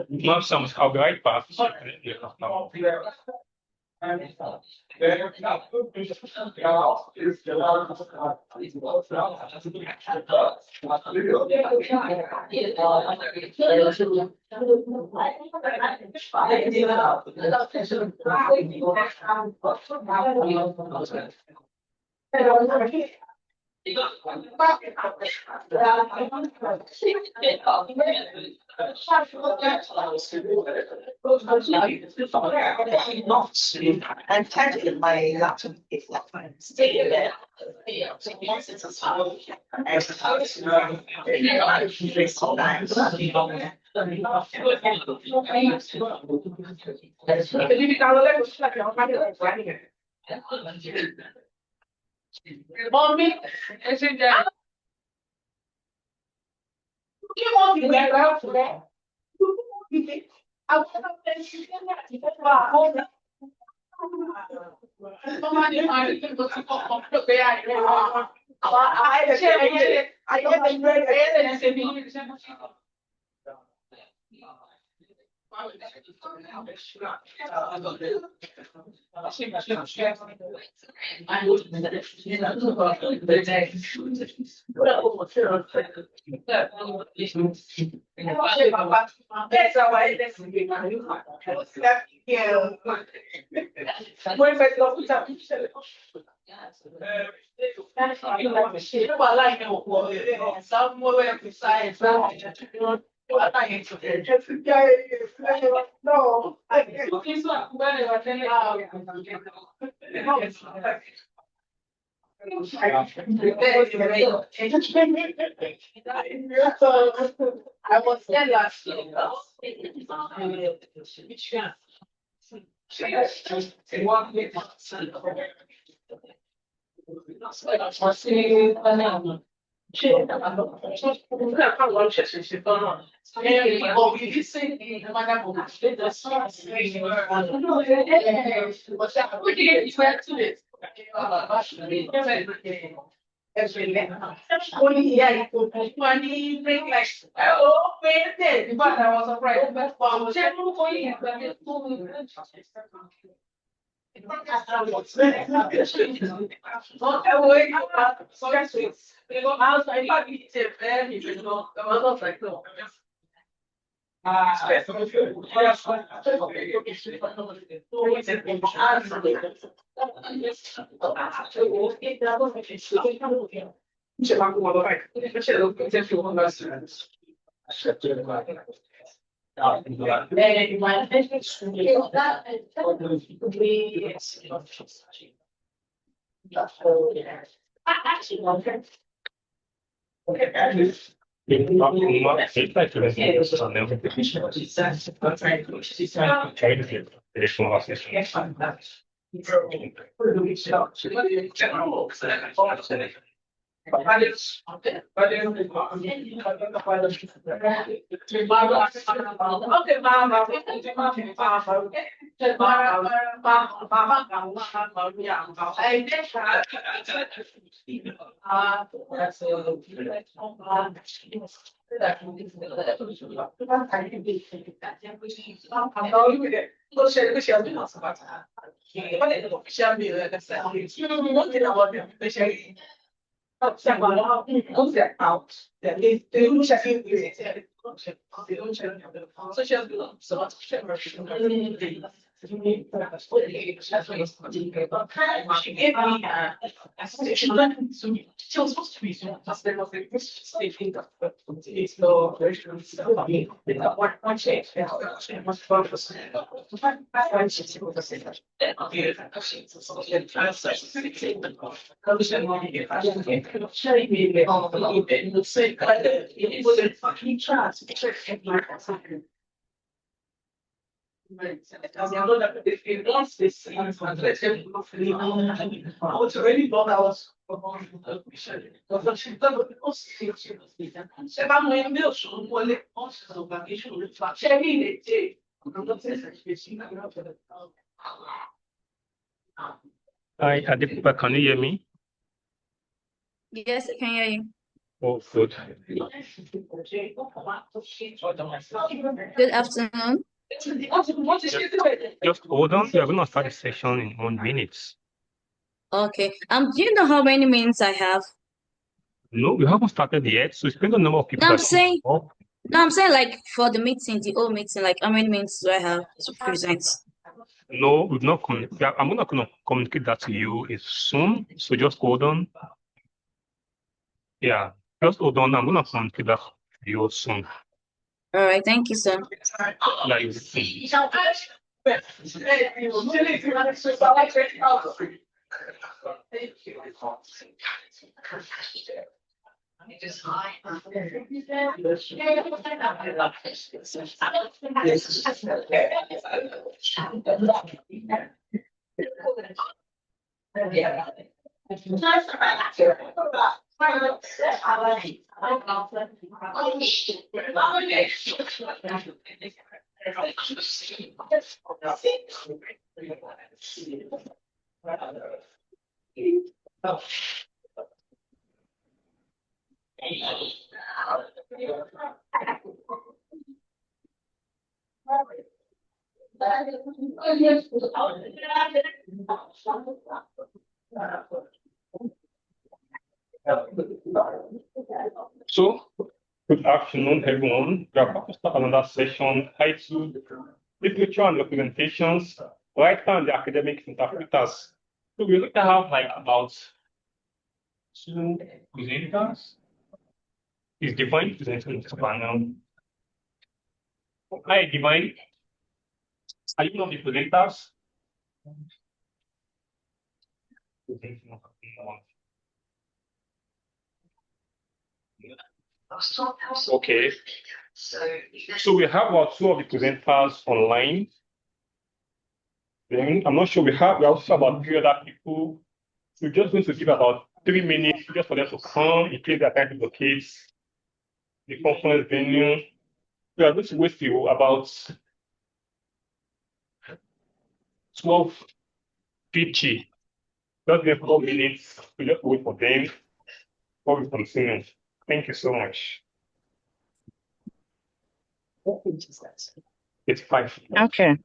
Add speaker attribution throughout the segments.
Speaker 1: Nós somos Cowboy e Patos.
Speaker 2: And technically my laptop is like still there. So once it's installed,
Speaker 3: Mommy, you want to get out for that? I want I was there last year. Which one? Only yeah, money bring like oh, wait, but I was afraid. She gave me she was supposed to be soon, because there was a thing that it's the version one change. It was focused. When she was a singer. It was a fucking trust. Because I know that if you lost this, I was already born. I was você vai amanhã, meu show, não vou ler, nossa, eu vou aqui, cheguei, não vou ser específico.
Speaker 1: Hi, Adepupa, can you hear me?
Speaker 4: Yes, I can hear you.
Speaker 1: Oh, good.
Speaker 4: Good afternoon.
Speaker 1: Just hold on. We are going to start the session in 1 minute.
Speaker 4: Okay. Do you know how many minutes I have?
Speaker 1: No, we haven't started yet. So it's going the number of people
Speaker 4: No, I'm
Speaker 1: that
Speaker 4: saying
Speaker 1: show up.
Speaker 4: no, I'm saying like for the meeting, the whole meeting, like how many minutes do I have to present?
Speaker 1: No, we've not I'm not going to communicate that to you soon. So just hold on. Yeah, just hold on. I'm going to communicate that to you soon.
Speaker 4: All right, thank you, sir.
Speaker 1: Like you see. So, good afternoon, everyone. We are about to start another session titled Literature and Documentations, Writer and the Academic Interpreters. So we're going to have like about 2 presenters. Is Divine presenting this panel? Hi, Divine. Are you one of the presenters? Okay. So we have about 2 of the presenters online. Then I'm not sure we also have about 3 other people. We're just going to give about 3 minutes just for them to come in case they're trying to locate the conference venue. We are going to wait till about 12:50. Just give 4 minutes to just wait for them before we continue. Thank you so much. It's 5.
Speaker 4: Okay.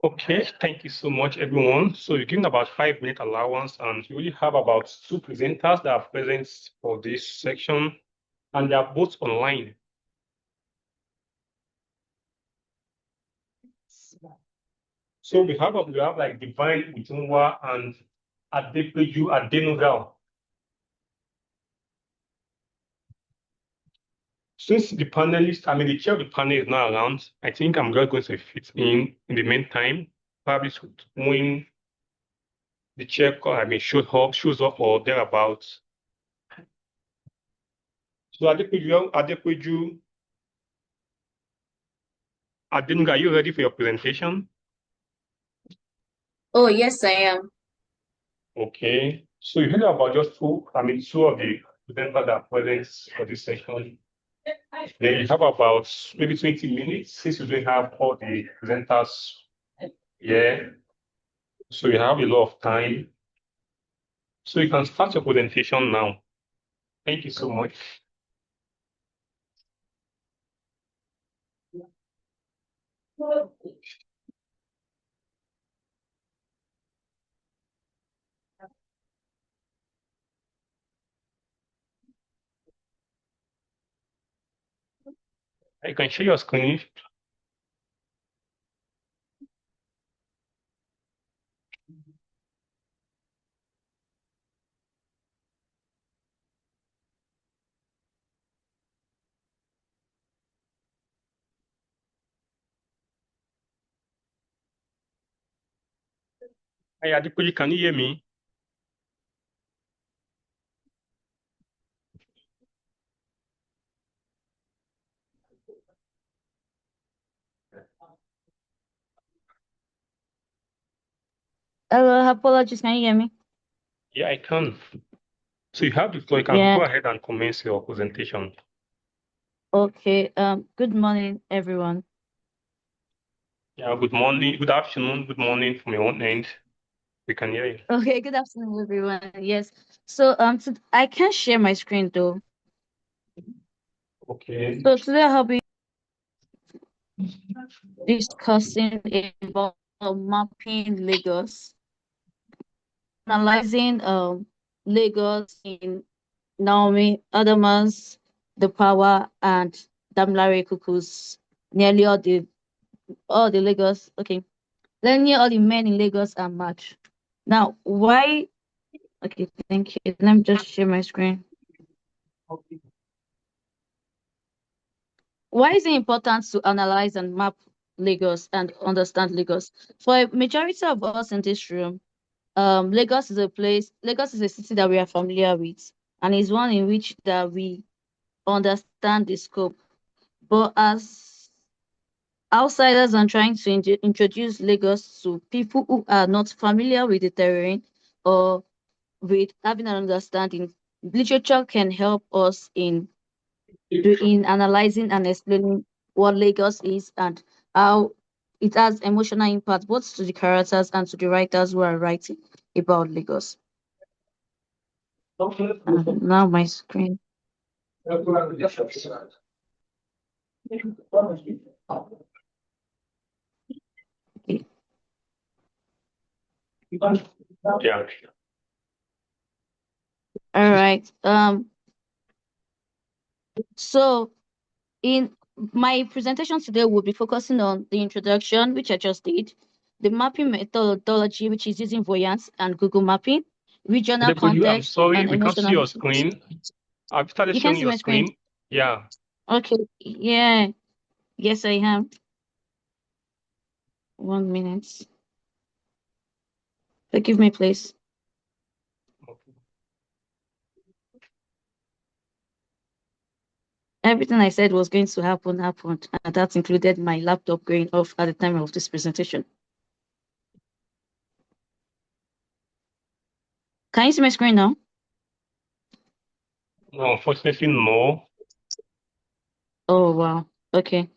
Speaker 1: Okay, thank you so much, everyone. So you're given about 5 minute allowance, and you only have about two presenters that are present for this section, and they are both online. So we have like Divine Ujunwa and Adepeju Adenugal. Since the panelist, the chair of the panel is not around, I think I'm just going to fit in the meantime, probably when the chair shows up or thereabouts. So Adepeju Adenugal, are you ready for your presentation?
Speaker 4: Oh, yes, I am.
Speaker 1: Okay. So you heard about just two of the presenters that are present for this session. Then you have about maybe 20 minutes since you don't have all the presenters here. So you have a lot of time. So you can start your presentation now. Thank you so much. You can share your screen. Hey, Adepoju, can you hear me?
Speaker 4: Hello, apologies. Can you hear me?
Speaker 1: Yeah, I can. So you have the floor. You can
Speaker 4: Yeah.
Speaker 1: go ahead and commence your presentation.
Speaker 4: Okay. Good morning, everyone.
Speaker 1: Yeah, good morning, good afternoon, good morning from your own end. We can hear you.
Speaker 4: Okay. Good afternoon, everyone. Yes. So I can't share my screen though.
Speaker 1: Okay.
Speaker 4: So today I'll be discussing about mapping Lagos, analyzing Lagos in Naomi Adamans, The Power, and Damilare Kuku's nearly all the Lagos. Okay, nearly all the men in Lagos are matched. Now, why? Okay, thank you. Let me just share my screen. Why is it important to analyze and map Lagos and understand Lagos? For a majority of us in this room, Lagos is a city that we are familiar with, and is one in which that we understand the scope. But as outsiders and trying to introduce Lagos to people who are not familiar with the terrain or with having an understanding, literature can help us in analyzing and explaining what Lagos is and how it has emotional impact both to the characters and to the writers who are writing about Lagos. Now my screen. Okay.
Speaker 1: Yeah.
Speaker 4: All right. So in my presentation today, we'll be focusing on the introduction, which I just did, the mapping methodology, which is using Voyant and Google Mapping, regional
Speaker 1: Adepoju, I'm
Speaker 4: context,
Speaker 1: sorry,
Speaker 4: and
Speaker 1: we can't see
Speaker 4: emotional
Speaker 1: your
Speaker 4: influence.
Speaker 1: screen. I've started
Speaker 4: You can
Speaker 1: showing
Speaker 4: see
Speaker 1: your
Speaker 4: my screen.
Speaker 1: screen. Yeah.
Speaker 4: Okay. Yeah. Yes, I am. 1 minute. Forgive me, please. Everything I said was going to happen happened, and that included my laptop going off at the time of this presentation. Can you see my screen now?
Speaker 1: No, unfortunately, no.
Speaker 4: Oh, wow. Okay.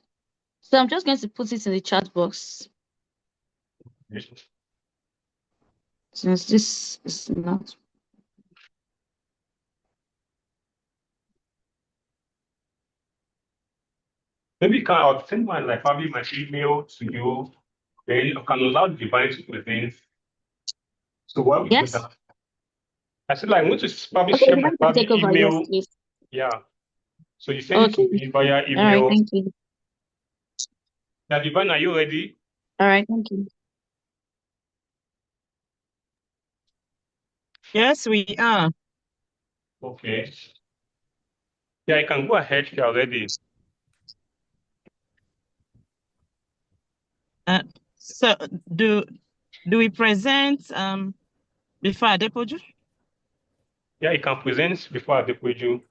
Speaker 4: So I'm just going to put it in the chat box since this is not.
Speaker 1: Maybe I'll send my email to you then you can allow the divine to present. So what we do
Speaker 4: Yes.
Speaker 1: that? I said, like, I want to probably
Speaker 4: Okay,
Speaker 1: share
Speaker 4: you
Speaker 1: my
Speaker 4: can
Speaker 1: probably
Speaker 4: take over. Yes,
Speaker 1: email.
Speaker 4: please.
Speaker 1: Yeah. So you send it to
Speaker 4: Okay.
Speaker 1: me via
Speaker 4: All right.
Speaker 1: email.
Speaker 4: Thank you.
Speaker 1: Now, Divine, are you ready?
Speaker 4: All right. Thank you.
Speaker 3: Yes, we are.
Speaker 1: Okay. Yeah, I can go ahead if you're ready.
Speaker 3: So do we present before Adepoju?
Speaker 1: Yeah, you can present before I deploy you.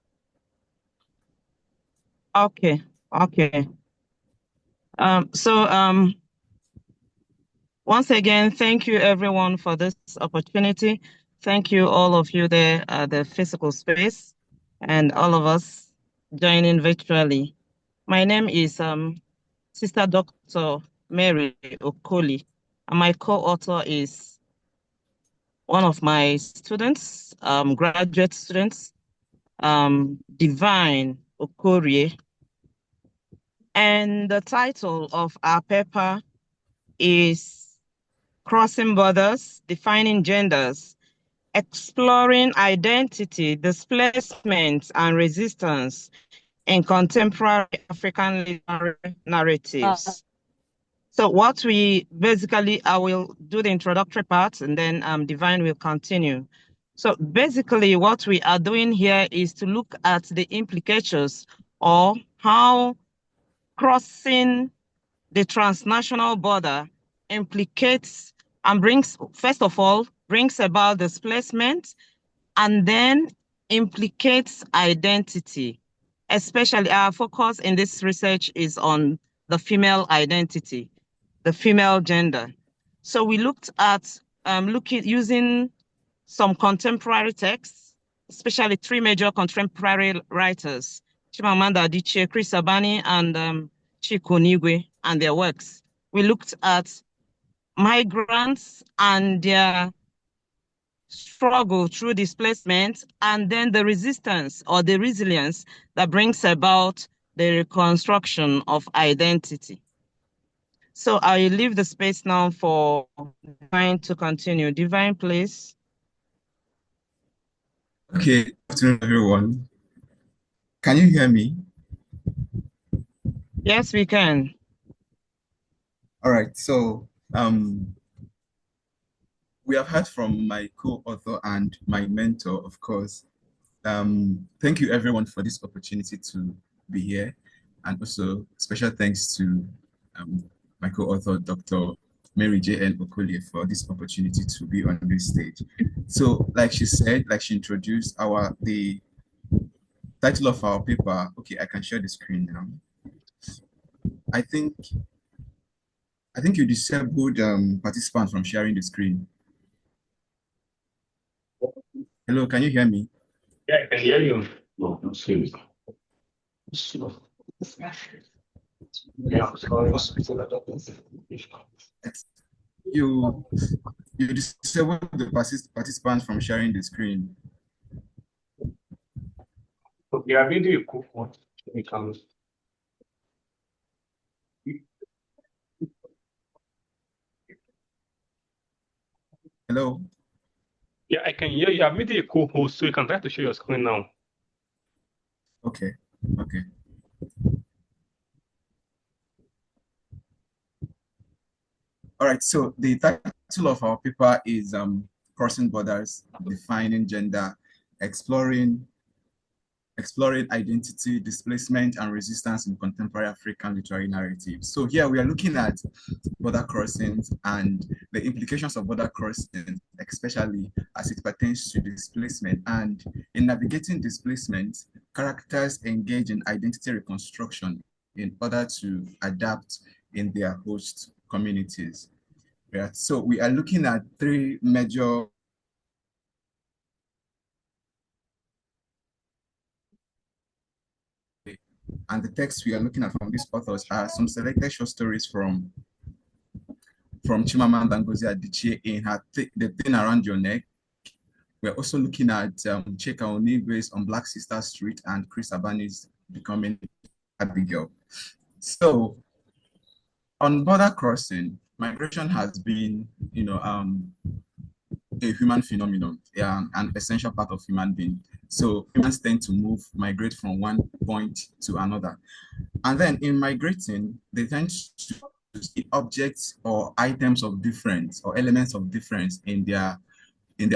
Speaker 3: Okay. Once again, thank you everyone for this opportunity. Thank you all of you there at the physical space and all of us joining virtually. My name is Sister Dr. Mary Okoli, and my co-author is one of my students, graduate students, Divine Okorie. And the title of our paper is Crossing Borders, Defining Genders, Exploring Identity, Displacement, and Resistance in Contemporary African Literary Narratives. So what we basically, I will do the introductory part and then Divine will continue. So basically what we are doing here is to look at the implications or how crossing the transnational border implicates and brings, first of all, brings about displacement and then implicates identity. Especially our focus in this research is on the female identity, the female gender. So we looked at using some contemporary texts, especially three major contemporary writers, Chimamanda Adichie, Chris Abani, and Chiku Onigwe, and their works. We looked at migrants and their struggle through displacement, and then the resistance or the resilience that brings about the reconstruction of identity. So I leave the space now for Divine to continue. Divine, please.
Speaker 5: Okay, good afternoon, everyone. Can you hear me?
Speaker 3: Yes, we can.
Speaker 5: All right, so we have heard from my co-author and my mentor, of course. Thank you, everyone, for this opportunity to be here. And also, special thanks to my co-author, Dr. Mary J.N. Okoli, for this opportunity to be on this stage. So, like she said, like she introduced, the title of our paper, okay, I can share the screen now. I think you disabled participants from sharing the screen. Hello, can you hear me?
Speaker 1: Yeah, I can hear you.
Speaker 5: You disabled the participants from sharing the screen.
Speaker 1: Okay, I've been doing a cool one.
Speaker 5: Hello?
Speaker 1: Yeah, I can hear you. I've made you a co-host, so you can try to share your screen now.
Speaker 5: Okay. All right, so the title of our paper is Crossing Borders, Defining Gender, Exploring Identity, Displacement, and Resistance in Contemporary African Literary Narratives. So here we are looking at border crossings and the implications of border crossings, especially as it pertains to displacement. And in navigating displacement, characters engage in identity reconstruction in order to adapt in their host communities. Right? So we are looking at three major and the text we are looking at from these authors are some selected short stories from Chimamanda Ngozi Adichie in her The Thing Around Your Neck. We're also looking at Chika Onigwe's On Black Sister Street and Chris Abani's Becoming Abigail. So on border crossing, migration has been, a human phenomenon, an essential part of human being. So humans tend to migrate from one point to another. And then in migrating, they tend to see objects or items of difference or elements of difference in their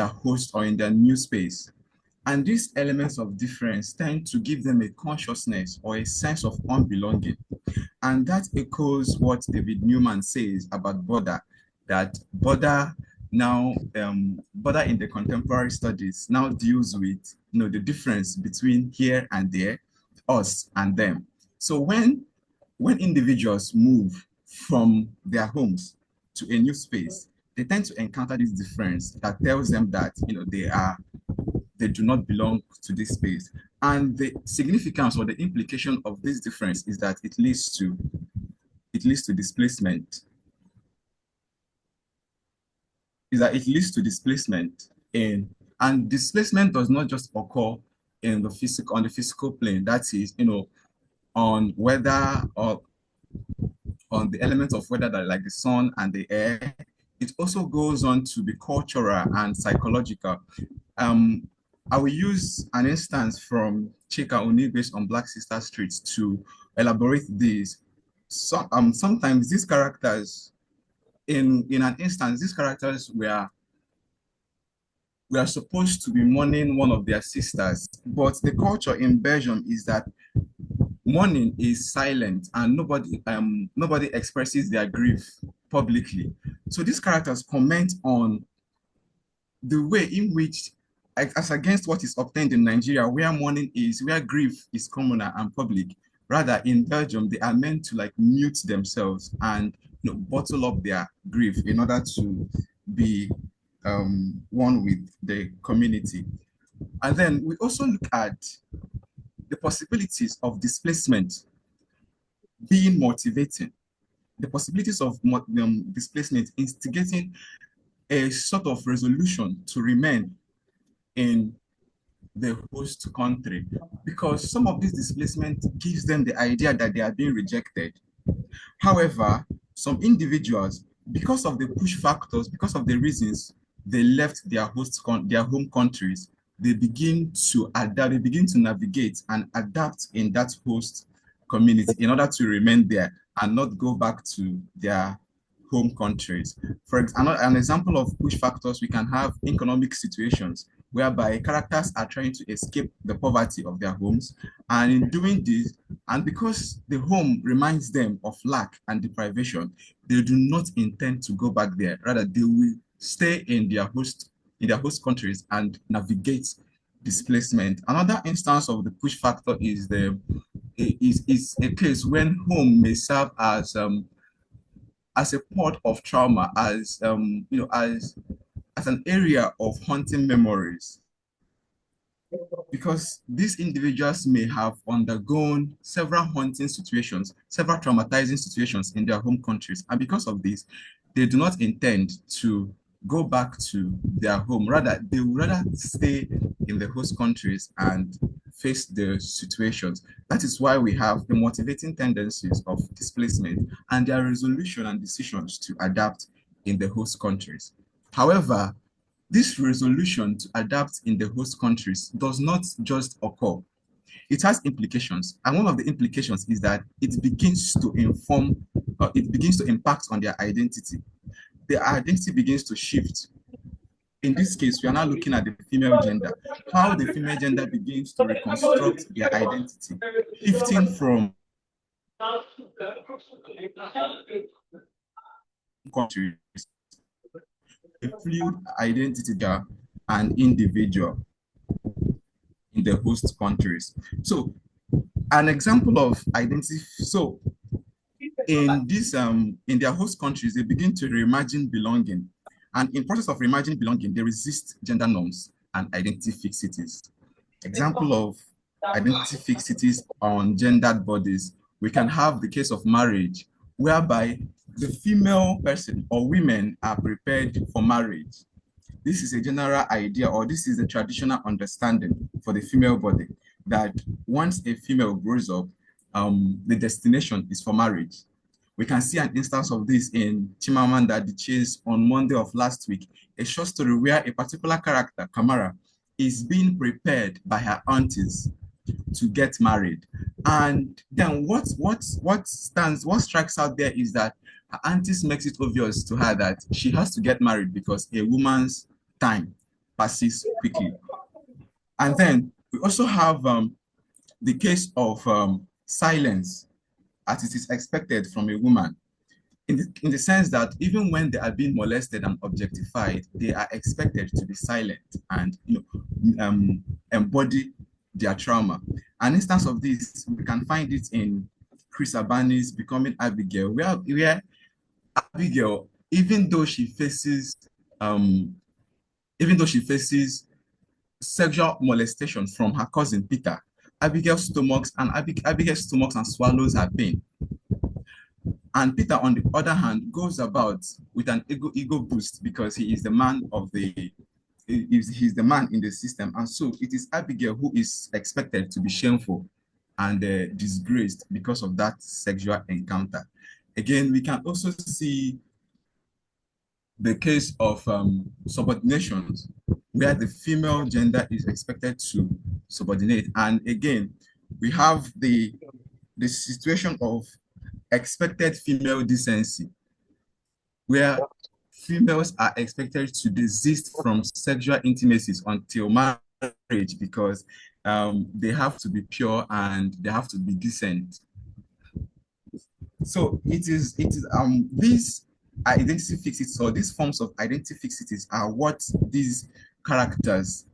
Speaker 5: host or in their new space. And these elements of difference tend to give them a consciousness or a sense of unbelonging. And that echoes what David Newman says about Border, that Border now, Border in the contemporary studies now deals with the difference between here and there, us and them. So when individuals move from their homes to a new space, they tend to encounter this difference that tells them that they do not belong to this space. And the significance or the implication of this difference is that it leads to displacement. And displacement does not just occur on the physical plane. That is, on weather or on the elements of weather that like the sun and the air. It also goes on to be cultural and psychological. I will use an instance from Chika Onigwe's on Black Sister Streets to elaborate this. So, sometimes these characters, in an instance, these characters were supposed to be mourning one of their sisters, but the culture in Belgium is that mourning is silent and nobody expresses their grief publicly. So these characters comment on the way in which, as against what is obtained in Nigeria, where grief is commoner and public. Rather, in Belgium, they are meant to mute themselves and bottle up their grief in order to be one with the community. And then we also look at the possibilities of displacement being motivating, the possibilities of displacement instigating a sort of resolution to remain in the host country, because some of this displacement gives them the idea that they are being rejected. However, some individuals, because of the push factors, because of the reasons they left their home countries, they begin to adapt, they begin to navigate and adapt in that host community in order to remain there and not go back to their home countries. For example, an example of push factors, we can have economic situations whereby characters are trying to escape the poverty of their homes. And in doing this, and because the home reminds them of lack and deprivation, they do not intend to go back there. Rather, they will stay in their host countries and navigate displacement. Another instance of the push factor is a case when home may serve as a port of trauma, as an area of haunting memories, because these individuals may have undergone several haunting situations, several traumatizing situations in their home countries, and because of this, they do not intend to go back to their home. Rather, they would rather stay in the host countries and face the situations. That is why we have the motivating tendencies of displacement and their resolution and decisions to adapt in the host countries. However, this resolution to adapt in the host countries does not just occur. It has implications. And one of the implications is that it begins to impact on their identity. Their identity begins to shift. In this case, we are now looking at the female gender, how the female gender begins to reconstruct their identity, shifting from countries, a fluid identity and individual in the host countries. So an example of identity, so in their host countries, they begin to reimagine belonging. And in process of reimagining belonging, they resist gender norms and identity fixities. Example of identity fixities on gendered bodies, we can have the case of marriage, whereby the female person or women are prepared for marriage. This is a general idea, or this is a traditional understanding for the female body, that once a female grows up, the destination is for marriage. We can see an instance of this in Chimamanda Adichie's On Monday of Last Week, a short story where a particular character, Kamara, is being prepared by her aunties to get married. And then what strikes out there is that her aunties makes it obvious to her that she has to get married because a woman's time passes quickly. And then we also have the case of silence, as it is expected from a woman, in the sense that even when they are being molested and objectified, they are expected to be silent and embody their trauma. An instance of this, we can find it in Chris Abani's Becoming Abigail, where Abigail, even though she faces sexual molestation from her cousin Peter, Abigail stomachs and swallows her pain. And Peter, on the other hand, goes about with an ego boost because he is the man he's the man in the system. And so it is Abigail who is expected to be shameful and disgraced because of that sexual encounter. Again, we can also see the case of subordinations, where the female gender is expected to subordinate. And again, we have the situation of expected female decency, where females are expected to desist from sexual intimacies until marriage because they have to be pure and they have to be decent. So these identity fixities, or these forms of identity fixities, are what these characters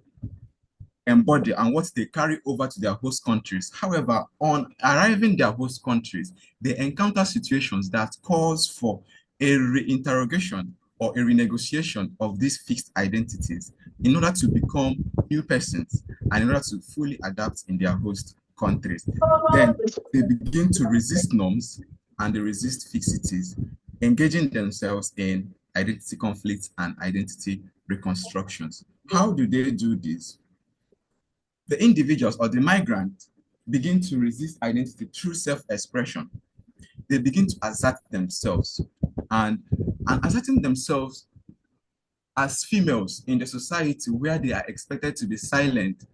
Speaker 5: embody and what they carry over to their host countries. However, on arriving in their host countries, they encounter situations that calls for a reinterrogation or a renegotiation of these fixed identities in order to become new persons and in order to fully adapt in their host countries. Then they begin to resist norms and they resist fixities, engaging themselves in identity conflicts and identity reconstructions. How do they do this? The individuals or the migrants begin to resist identity through self-expression. They begin to assert themselves, and asserting themselves as females in the society where they are expected to be silent,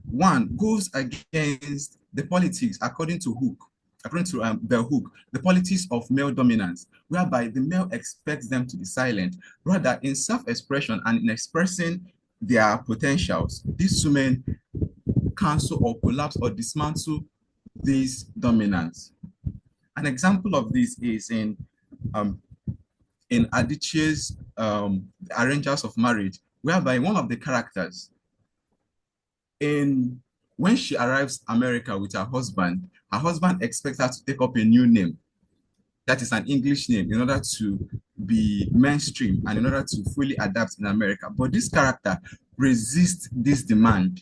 Speaker 5: one goes against the politics according to Bell Hook, the politics of male dominance, whereby the male expects them to be silent. Rather, in self-expression and in expressing their potentials, these women cancel or collapse or dismantle this dominance. An example of this is in Adichie's Arrangers of Marriage, whereby one of the characters, when she arrives America with her husband expects her to take up a new name that is an English name in order to be mainstream and in order to fully adapt in America. But this character resists this demand.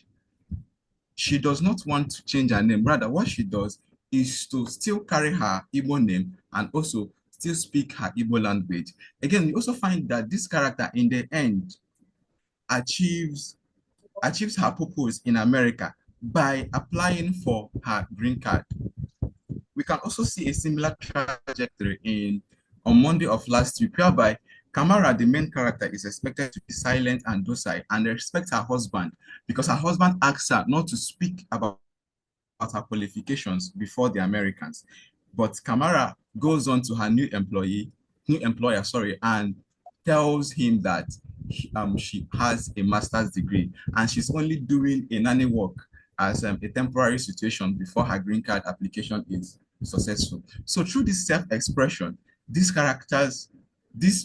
Speaker 5: She does not want to change her name. Rather, what she does is to still carry her Igbo name and also still speak her Igbo language. Again, we also find that this character in the end achieves her purpose in America by applying for her green card. We can also see a similar trajectory on Monday of Last Week, whereby Kamara, the main character, is expected to be silent and docile and respect her husband because her husband asks her not to speak about her qualifications before the Americans. But Kamara goes on to her new employer, and tells him that she has a master's degree and she's only doing a nanny work as a temporary situation before her green card application is successful. So through this self-expression, these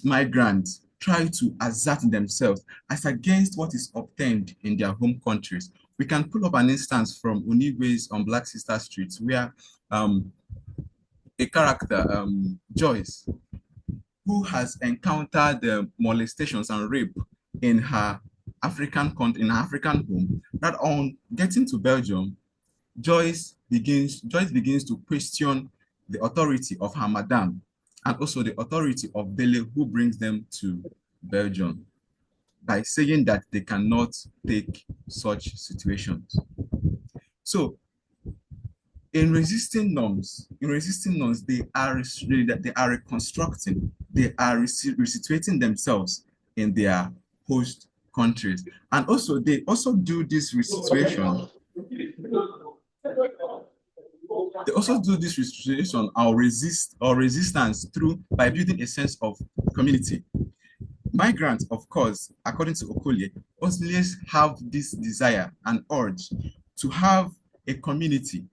Speaker 5: migrants try to assert themselves as against what is obtained in their home countries. We can pull up an instance from Onigwe's on Black Sister Streets, where a character, Joyce, who has encountered molestations and rape in her African home, that on getting to Belgium, Joyce begins to question the authority of her madam and also the authority of Bele, who brings them to Belgium, by saying that they cannot take such situations. So in resisting norms, they are reconstructing, they are resituating themselves in their host countries. And also they also do this resituation. They also do this restitution or resistance through by building a sense of community. Migrants, of course, according to Okolie, always have this desire and urge to have a community.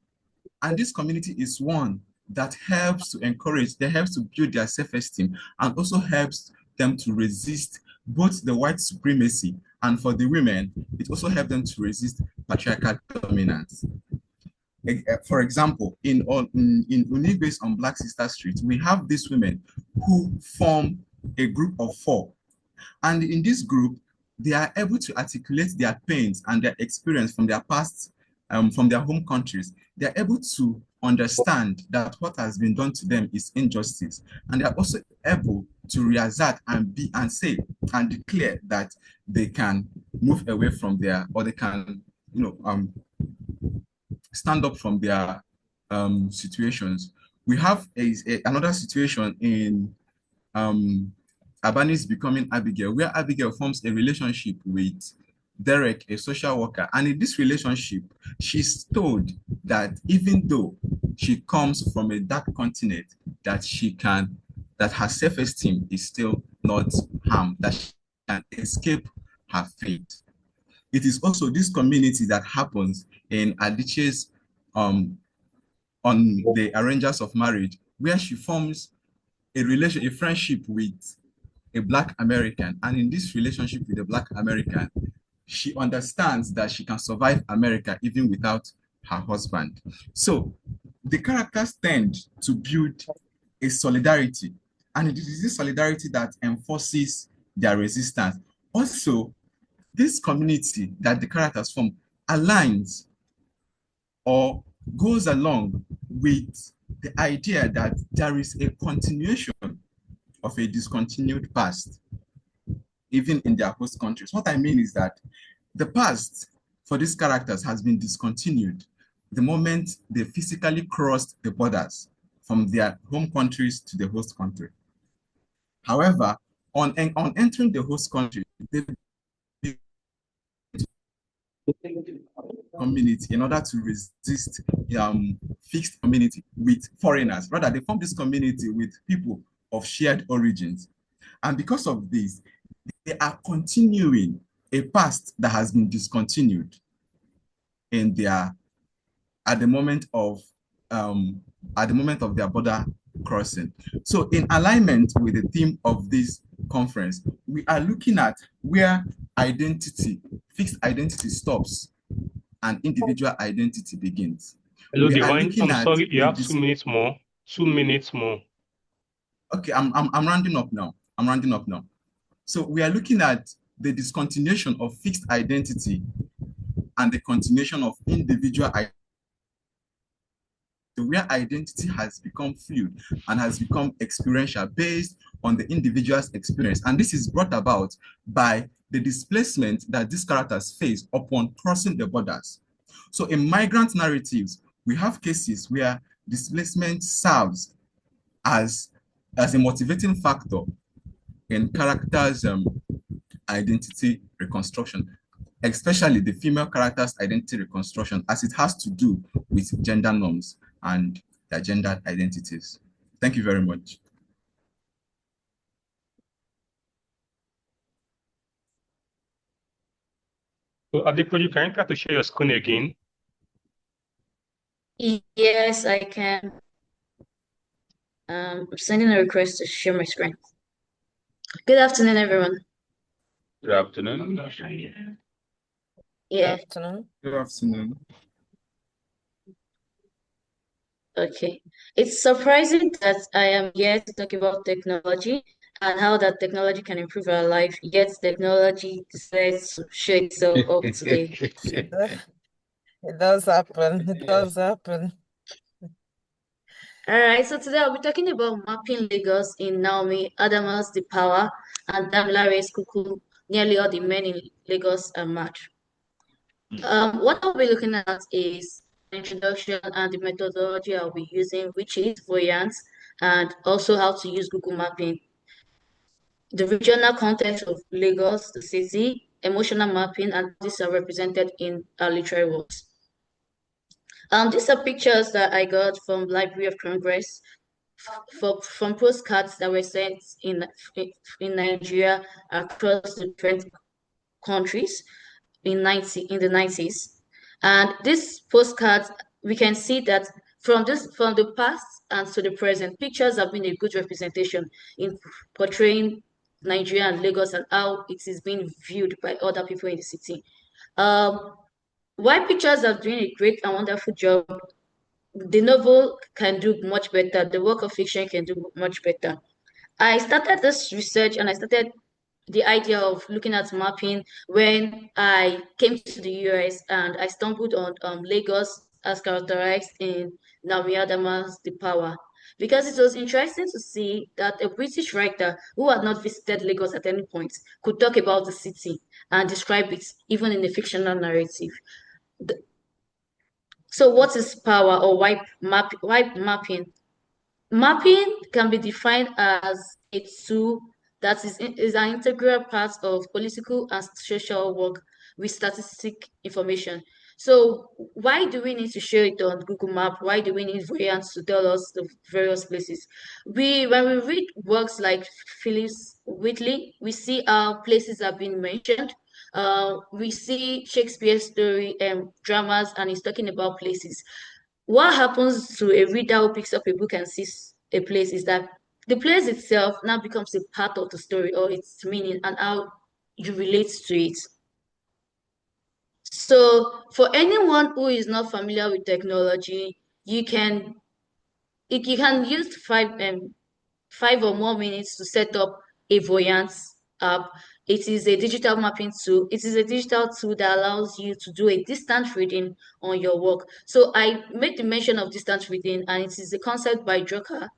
Speaker 5: And this community is one that helps to encourage, that helps to build their self-esteem and also helps them to resist both the white supremacy, and for the women, it also helps them to resist patriarchal dominance. For example, in Unigwe's on Black Sister Street, we have these women who form a group of 4. And in this group, they are able to articulate their pains and their experience from their past, from their home countries. They are able to understand that what has been done to them is injustice. And they are also able to reassert and say and declare that they can move away from their, or they can, stand up from their situations. We have another situation in Abani's Becoming Abigail, where Abigail forms a relationship with Derek, a social worker. And in this relationship, she's told that even though she comes from a dark continent, that her self-esteem is still not harmed, that she can escape her fate. It is also this community that happens in Adichie's on the Arrangers of Marriage, where she forms a friendship with a Black American. And in this relationship with a Black American, she understands that she can survive America even without her husband. So the characters tend to build a solidarity, and it is this solidarity that enforces their resistance. Also, this community that the characters form aligns or goes along with the idea that there is a continuation of a discontinued past, even in their host countries. What I mean is that the past for these characters has been discontinued the moment they physically crossed the borders from their home countries to the host country. However, on entering the host country, they community in order to resist fixed community with foreigners. Rather, they form this community with people of shared origins. And because of this, they are continuing a past that has been discontinued in at the moment of their border crossing. So in alignment with the theme of this conference, we are looking at where fixed identity stops and individual identity begins.
Speaker 1: Hello, Divine. I'm sorry, you have 2 minutes more. 2 minutes more.
Speaker 5: Okay, I'm rounding up now. So we are looking at the discontinuation of fixed identity and the continuation of individual identity, where identity has become fluid and has become experiential based on the individual's experience. And this is brought about by the displacement that these characters face upon crossing the borders. So in migrant narratives, we have cases where displacement serves as a motivating factor in characters' identity reconstruction, especially the female character's identity reconstruction, as it has to do with gender norms and their gender identities. Thank you very much.
Speaker 1: So Adepoju, can you try to share your screen again?
Speaker 4: Yes, I can. I'm sending a request to share my screen. Good afternoon, everyone.
Speaker 1: Good afternoon.
Speaker 4: Yeah.
Speaker 5: Good afternoon.
Speaker 4: Okay. It's surprising that I am here to talk about technology and how that technology can improve our life, yet technology decides to show itself up today.
Speaker 6: It does happen. It does happen.
Speaker 4: All right, so today I'll be talking about mapping Lagos in Naomi Adama's The Power and Damilare's Kuku. Nearly all the men in Lagos are mad. What I'll be looking at is introduction and the methodology I'll be using, which is Voyant, and also how to use Google Mapping. The regional context of Lagos, the city, emotional mapping, and these are represented in our literary works. These are pictures that I got from Library of Congress from postcards that were sent in Nigeria across different countries in the 90s. And these postcards, we can see that from the past and to the present, pictures have been a good representation in portraying Nigeria and Lagos and how it is being viewed by other people in the city. While pictures are doing a great and wonderful job, the novel can do much better. The work of fiction can do much better. I started this research and I started the idea of looking at mapping when I came to the US and I stumbled on Lagos as characterized in Naomi Adams' The Power. Because it was interesting to see that a British writer who had not visited Lagos at any point could talk about the city and describe it even in a fictional narrative. So what is power or why mapping? Mapping can be defined as a tool that is an integral part of political and social work with statistic information. So why do we need to show it on Google Map? Why do we need variants to tell us the various places? When we read works like Phyllis Whitley, we see how places have been mentioned. We see Shakespeare's story and dramas, and he's talking about places. What happens to a reader who picks up a book and sees a place is that the place itself now becomes a part of the story or its meaning and how you relate to it. So for anyone who is not familiar with technology, you can use five or more minutes to set up a Voyant app. It is a digital mapping tool. It is a digital tool that allows you to do a distance reading on your work. So I made the mention of distance reading, and it is a concept by Drucker,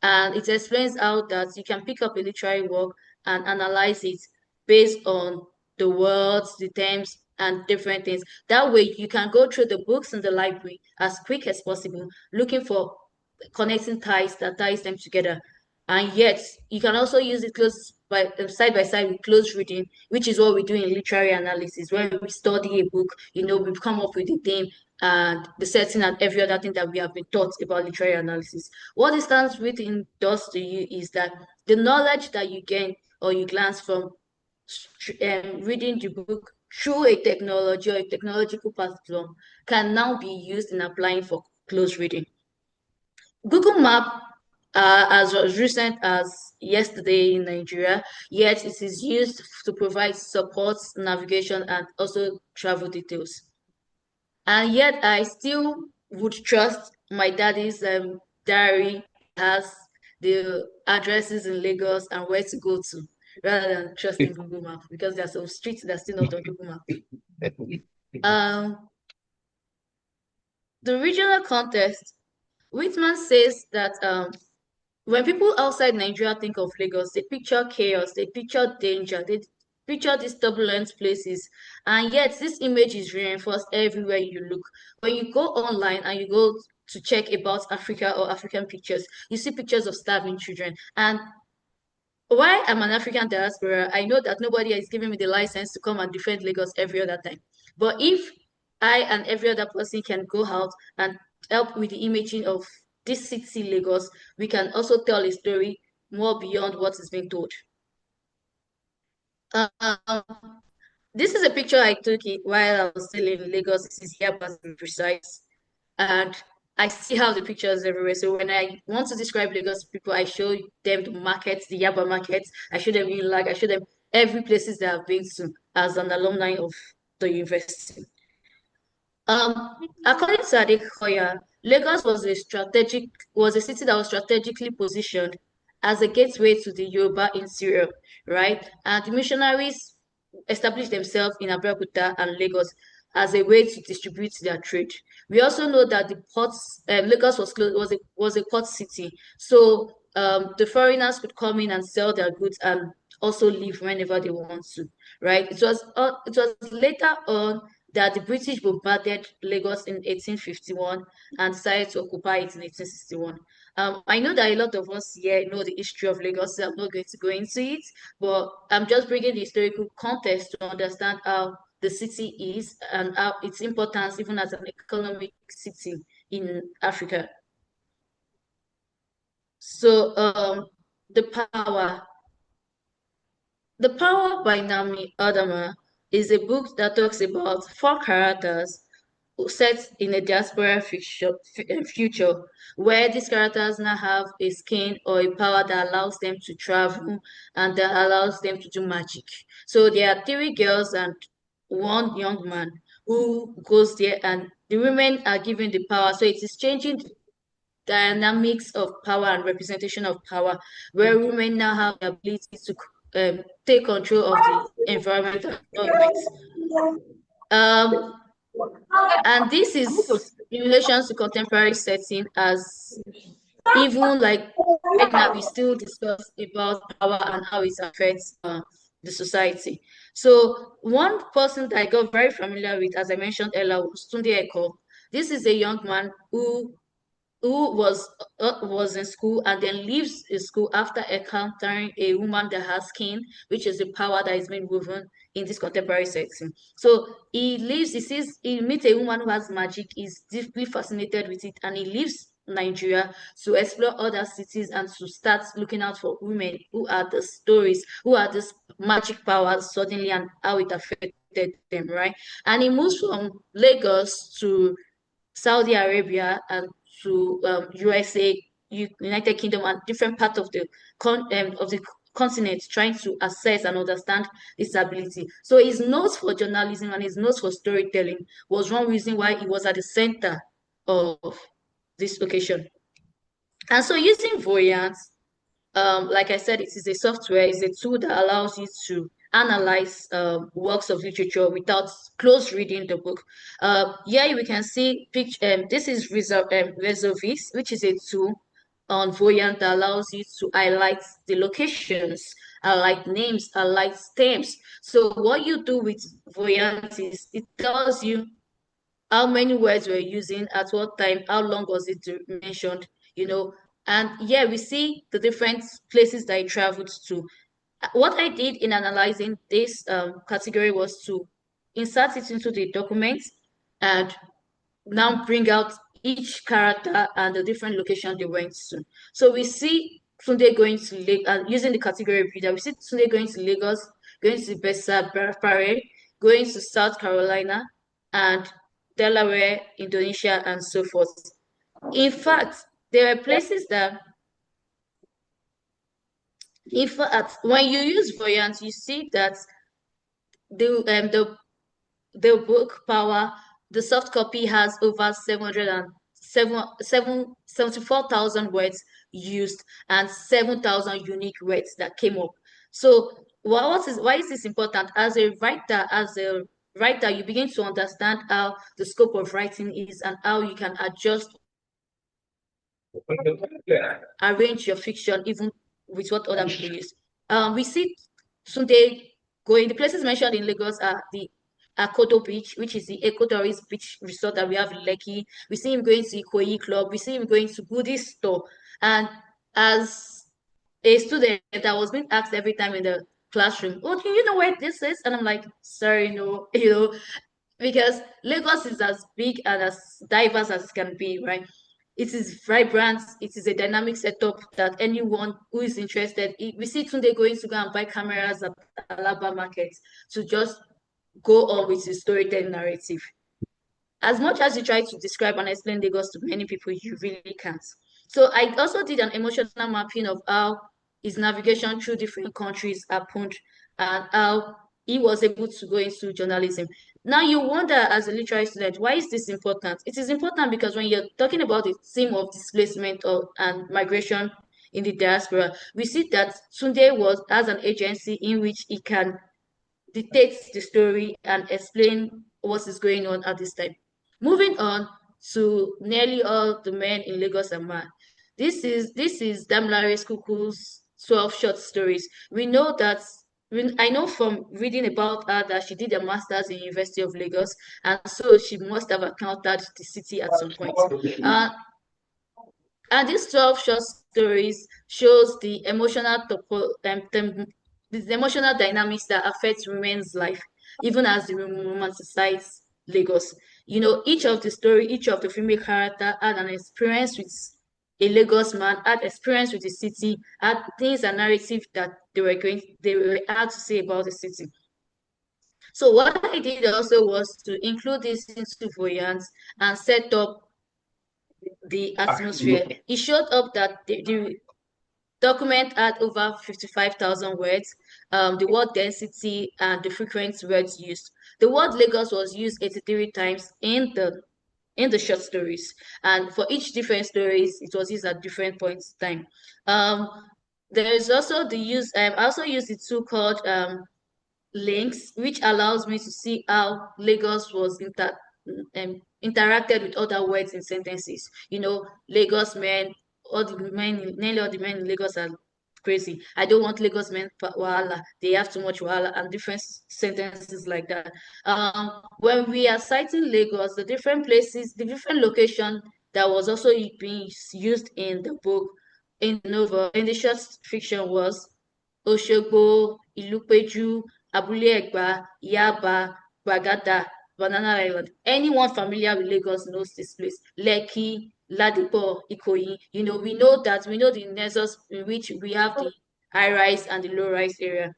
Speaker 4: and it explains how that you can pick up a literary work and analyze it based on the words, the terms, and different things. That way, you can go through the books in the library as quick as possible, looking for connecting ties that ties them together. And yet, you can also use it side by side with close reading, which is what we do in literary analysis. When we study a book, we come up with a theme and the setting and every other thing that we have been taught about literary analysis. What distance reading does to you is that the knowledge that you gain or you glance from reading the book through a technology or a technological platform can now be used in applying for close reading. Google Map, as recent as yesterday in Nigeria, yet it is used to provide support, navigation, and also travel details. And yet I still would trust my daddy's diary has the addresses in Lagos and where to go to, rather than trusting Google Map, because there are some streets that are still not on Google Map. The regional context, Whitman says that when people outside Nigeria think of Lagos, they picture chaos, they picture danger, they picture these turbulent places, and yet this image is reinforced everywhere you look. When you go online and you go to check about Africa or African pictures, you see pictures of starving children. And while I'm an African diaspora, I know that nobody is giving me the license to come and defend Lagos every other time. But if I and every other person can go out and help with the imaging of this city, Lagos, we can also tell a story more beyond what is being told. This is a picture I took while I was still in Lagos. This is Yaba, to be precise. And I see how the pictures everywhere. So when I want to describe Lagos to people, I show them the markets, the Yaba markets. I show them I show them every places that I've been to as an alumni of the university. According to Adekoya, Lagos was a city that was strategically positioned as a gateway to the Yoruba interior, right? And the missionaries established themselves in Abeokuta and Lagos as a way to distribute their trade. We also know that the ports, Lagos was a port city, so the foreigners could come in and sell their goods and also leave whenever they want to, right? It was later on that the British bombarded Lagos in 1851 and decided to occupy it in 1861. I know that a lot of us here know the history of Lagos, so I'm not going to go into it, but I'm just bringing the historical context to understand how the city is and how its importance even as an economic city in Africa. So the power. The Power by Nami Adama is a book that talks about four characters set in a diaspora future where these characters now have a skin or a power that allows them to travel and that allows them to do magic. So there are three girls and one young man who goes there, and the women are given the power. So it is changing the dynamics of power and representation of power, where women now have the ability to take control of the environment and government. Um, and this is in relation to contemporary setting, as even like right now we still discuss about power and how it affects the society. So one person that I got very familiar with, as I mentioned earlier, was Tunde Eko. This is a young man who was in school and then leaves the school after encountering a woman that has skin, which is the power that is being woven in this contemporary setting. So he leaves, he meets a woman who has magic, he's deeply fascinated with it, and he leaves Nigeria to explore other cities and to start looking out for women who are the stories, who are this magic powers suddenly and how it affected them, right? And he moves from Lagos to Saudi Arabia and to USA, United Kingdom, and different parts of the continent, trying to assess and understand his ability. So his nose for journalism and his nose for storytelling was one reason why he was at the center of this location. And so using Voyant, like I said, it is a software, it's a tool that allows you to analyze works of literature without close reading the book. Here we can see picture. This is Resolvis, which is a tool on Voyant that allows you to highlight the locations, highlight names, highlight stamps. So what you do with Voyant is it tells you how many words we're using at what time, how long was it mentioned, and yeah, we see the different places that I traveled to. What I did in analyzing this category was to insert it into the document and now bring out each character and the different location they went to. So we see Tunde going to Lagos, and using the category reader, we see Tunde going to Lagos, going to Besa Paré, going to South Carolina, and Delaware, Indonesia, and so forth. In fact, there are places that, in fact, when you use Voyant, you see that the book Power, the soft copy has over 74,000 words used and 7,000 unique words that came up. So why is this important? As a writer, you begin to understand how the scope of writing is and how you can adjust, arrange your fiction even with what other people use. We see Sunday going, the places mentioned in Lagos are the Akoto Beach, which is the eco-tourist beach resort that we have in Lekki. We see him going to Ikoyi Club. We see him going to Buddhist store. And as a student, I was being asked every time in the classroom, "Oh, do you know where this is?" And I'm like, "Sorry, no," because Lagos is as big and as diverse as it can be, right? It is vibrant. It is a dynamic setup that anyone who is interested, we see Tunde going to go and buy cameras at Alaba Market to just go on with his storytelling narrative. As much as you try to describe and explain Lagos to many people, you really can't. So I also did an emotional mapping of how his navigation through different countries happened and how he was able to go into journalism. Now you wonder as a literary student, why is this important? It is important because when you're talking about the theme of displacement and migration in the diaspora, we see that Tunde has an agency in which he can dictate the story and explain what is going on at this time. Moving on to Nearly All the Men in Lagos and Man. This is Damilare Kuku's 12 short stories. We know that I know from reading about her that she did a master's in University of Lagos, and so she must have encountered the city at some point. And these 12 short stories shows the the emotional dynamics that affect women's life, even as the romanticize Lagos. You know, each of the female character had an experience with a Lagos man, had experience with the city, had things and narrative that they were had to say about the city. So what I did also was to include this into Voyant and set up the atmosphere. It showed up that the document had over 55,000 words, the word density and the frequent words used. The word Lagos was used 83 times in the short stories, and for each different stories, it was used at different points in time. Um, there is also the use. I also use the tool called links, which allows me to see how Lagos was interacted with other words in sentences. You know, Lagos men, nearly all the men in Lagos are crazy. I don't want Lagos men wahala. They have too much wahala and different sentences like that. When we are citing Lagos, the different places, the different location that was also being used in the book, in the novel, in the short fiction was Oshogbo, Ilupeju, Abule Egba, Yaba, Bagada, Banana Island. Anyone familiar with Lagos knows this place. Lekki, Ladipo, Ikoyi. You know, we know the nexus in which we have the high rise and the low rise area.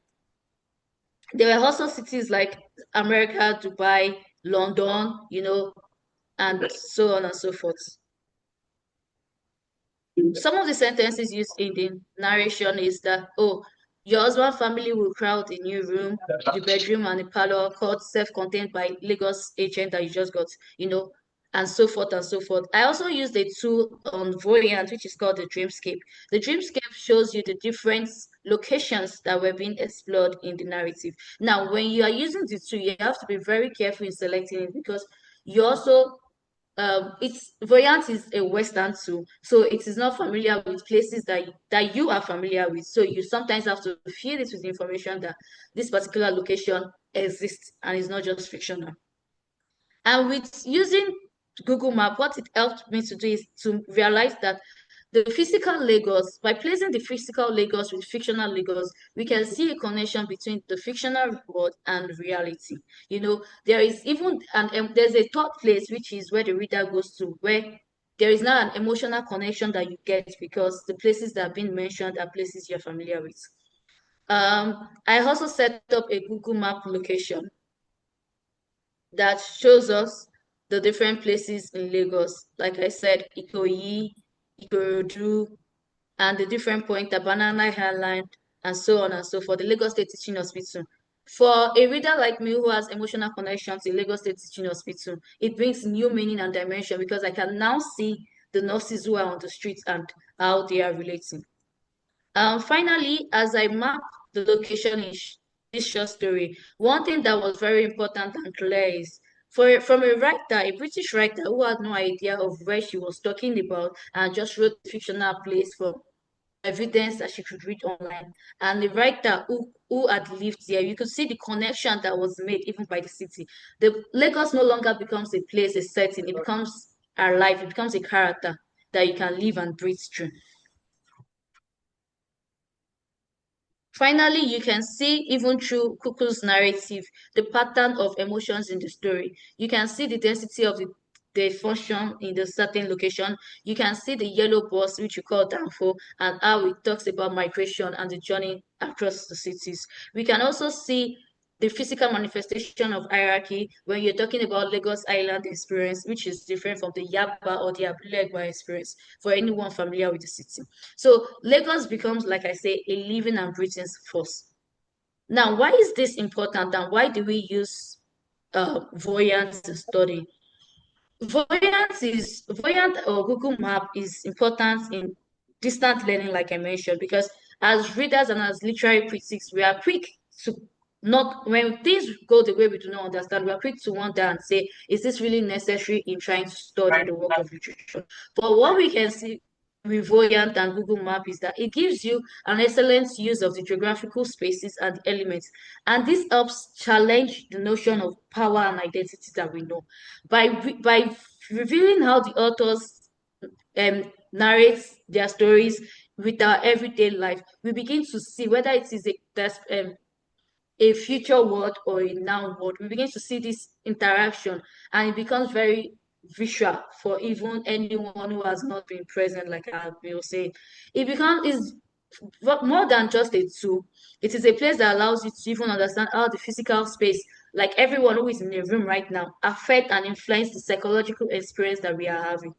Speaker 4: There were also cities like America, Dubai, London, you know, and so on and so forth. Some of the sentences used in the narration is that, oh, your husband family will crowd a new room, the bedroom and the parlor called self-contained by Lagos agent that you just got, you know, and so forth and so forth. I also used a tool on Voyant, which is called the Dreamscape. The Dreamscape shows you the different locations that were being explored in the narrative. Now, when you are using the tool, you have to be very careful in selecting it because you also it's Voyant is a Western tool, so it is not familiar with places that you are familiar with. So you sometimes have to fill it with information that this particular location exists and is not just fictional. And with using Google Map, what it helped me to do is to realize that the physical Lagos, by placing the physical Lagos with fictional Lagos, we can see a connection between the fictional world and reality. You know, there is even there's a third place which is where the reader goes to, where there is now an emotional connection that you get because the places that have been mentioned are places you're familiar with. I also set up a Google Map location that shows us the different places in Lagos. Like I said, Ikoyi, Ikorodu, and the different points, the Banana Island, and so on and so forth, the Lagos State Teaching Hospital. For a reader like me who has emotional connection to Lagos State Teaching Hospital, it brings new meaning and dimension because I can now see the nurses who are on the streets and how they are relating. Finally, as I map the location in this short story, one thing that was very important and clear is from a writer, a British writer who had no idea of where she was talking about and just wrote a fictional place for evidence that she could read online. And the writer who had lived there, you could see the connection that was made even by the city. The Lagos no longer becomes a place, a setting, it becomes alive, it becomes a character that you can live and breathe through. Finally, you can see, even through Kuku's narrative, the pattern of emotions in the story. You can see the density of the function in the certain location. You can see the yellow bus, which you call Danfo, and how it talks about migration and the journey across the cities. We can also see the physical manifestation of hierarchy when you're talking about Lagos Island experience, which is different from the Yaba or the Abulegba experience for anyone familiar with the city. So Lagos becomes, like I say, a living and breathing force. Now, why is this important and why do we use Voyant to study? Voyant or Google Map is important in distant learning, like I mentioned, because as readers and as literary critics, we are quick to not, when things go the way we do not understand, we are quick to wonder and say, is this really necessary in trying to study the work of literature? But what we can see with Voyant and Google Map is that it gives you an excellent use of the geographical spaces and the elements. And this helps challenge the notion of power and identity that we know. By revealing how the authors narrate their stories with our everyday life, we begin to see whether it is a future world or a now world. We begin to see this interaction, and it becomes very visual for even anyone who has not been present, like I will say. It becomes is more than just a tool. It is a place that allows you to even understand how the physical space, like everyone who is in the room right now, affect and influence the psychological experience that we are having.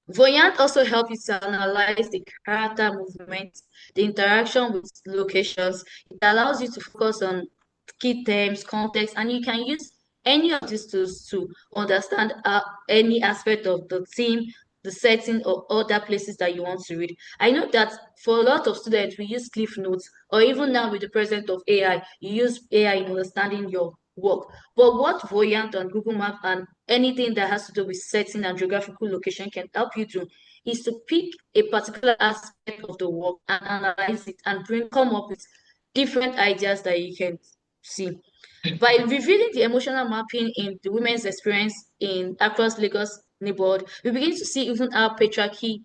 Speaker 4: Voyant also helps you to analyze the character movement, the interaction with locations. It allows you to focus on key themes, context, and you can use any of these tools to understand any aspect of the theme, the setting, or other places that you want to read. I know that for a lot of students, we use Cliff Notes, or even now with the presence of AI, you use AI in understanding your work. But what Voyant and Google Map and anything that has to do with setting and geographical location can help you do is to pick a particular aspect of the work and analyze it and come up with different ideas that you can see. By revealing the emotional mapping in the women's experience in across Lagos neighborhood, we begin to see even how patriarchy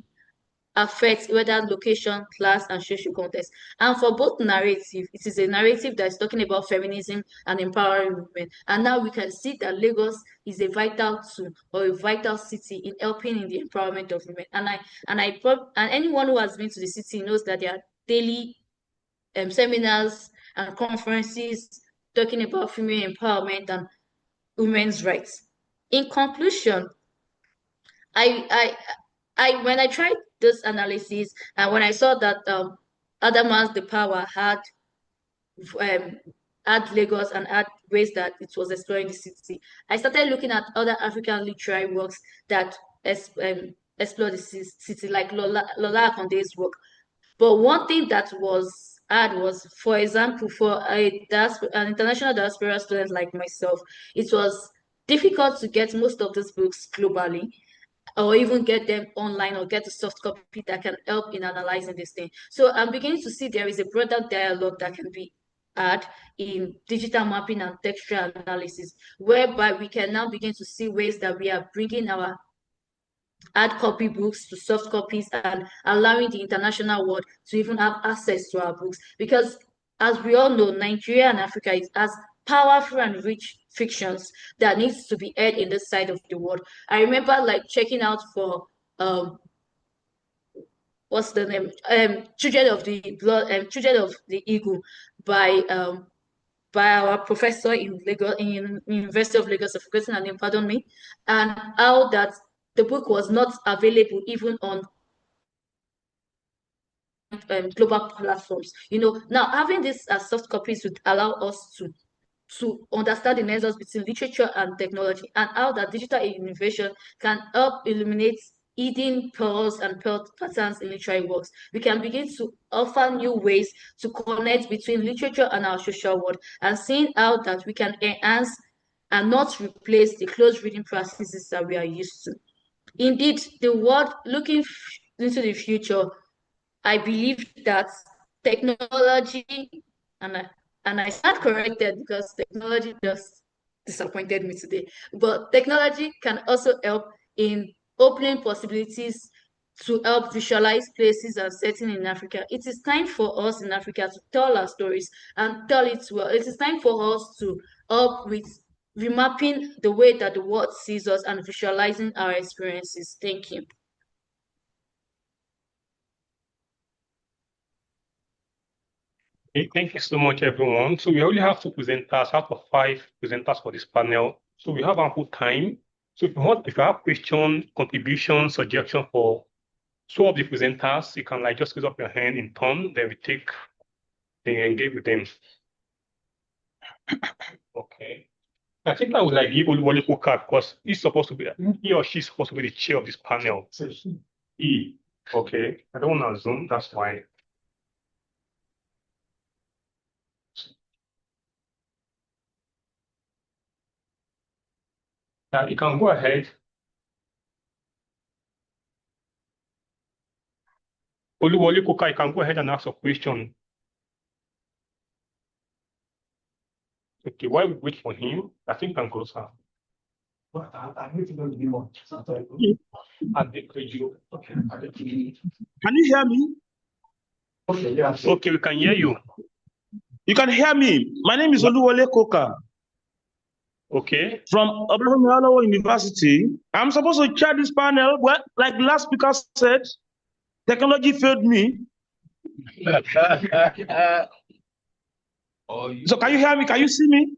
Speaker 4: affects whether location, class, and social context. And for both narrative, it is a narrative that is talking about feminism and empowering women. And now we can see that Lagos is a vital tool or a vital city in helping in the empowerment of women. And anyone who has been to the city knows that there are daily seminars and conferences talking about female empowerment and women's rights. In conclusion, I when I tried this analysis and when I saw that Adamas the Power um had Lagos and had ways that it was exploring the city, I started looking at other African literary works that explore the city, like Lola Akonde's work. But one thing that was hard was, for example, for an international diaspora student like myself, it was difficult to get most of these books globally or even get them online or get a soft copy that can help in analyzing this thing. So I'm beginning to see there is a broader dialogue that can be had in digital mapping and textual analysis, whereby we can now begin to see ways that we are bringing our hard copy books to soft copies and allowing the international world to even have access to our books. Because as we all know, Nigeria and Africa has powerful and rich fictions that needs to be heard in this side of the world. I remember like checking out for um what's the name? Children of the Eagle by our professor in Lagos, in University of Lagos, I've forgotten her name, pardon me, and how that the book was not available even on global platforms. Now having this as soft copies would allow us to understand the nexus between literature and technology and how that digital innovation can help illuminate hidden pearls and pearl patterns in literary works. We can begin to offer new ways to connect between literature and our social world and seeing how that we can enhance and not replace the close reading practices that we are used to. Indeed, the world looking into the future, I believe that technology, and I stand corrected because technology just disappointed me today. But technology can also help in opening possibilities to help visualize places and settings in Africa. It is time for us in Africa to tell our stories and tell it well. It is time for us to help with remapping the way that the world sees us and visualizing our experiences. Thank you.
Speaker 1: Okay, thank you so much, everyone. So we only have two presenters out of five presenters for this panel. So we have ample time. So if you have questions, contributions, suggestions for two of the presenters, you can just raise up your hand in turn, then they engage with them. Okay. I think I would give Oluwole Poka because he or she's supposed to be the chair of this panel. He. Okay. I don't want to zoom, that's why. You can go ahead. Oluwole Koka, you can go ahead and ask a question. Okay, while we wait for him, I think I'm closer. I need to know the name of Okay.
Speaker 7: Can you hear me?
Speaker 1: Okay, yeah. Okay, we can hear you.
Speaker 7: You can hear me. My name is Oluwole Koka
Speaker 1: Okay.
Speaker 7: from Obafemi Awolowo University. I'm supposed to chair this panel, but like the last speaker said, technology failed me. So can you hear me? Can you see me?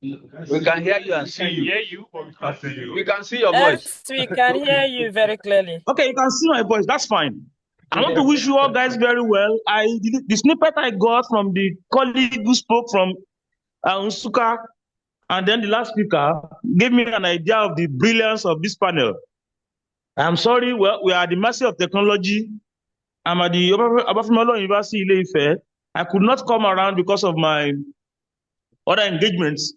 Speaker 8: We can hear you and see you.
Speaker 1: Hear you, but we can't see you.
Speaker 8: We can see your voice.
Speaker 6: Yes, we can hear you very clearly.
Speaker 7: Okay, you can see my voice. That's fine. I want to wish you all guys very well. The snippet I got from the colleague who spoke from Nsukka and then the last speaker gave me an idea of the brilliance of this panel. I'm sorry, well, we are at the mercy of technology. I'm at the Obafemi Awolowo University Ile-Ife. I could not come around because of my other engagements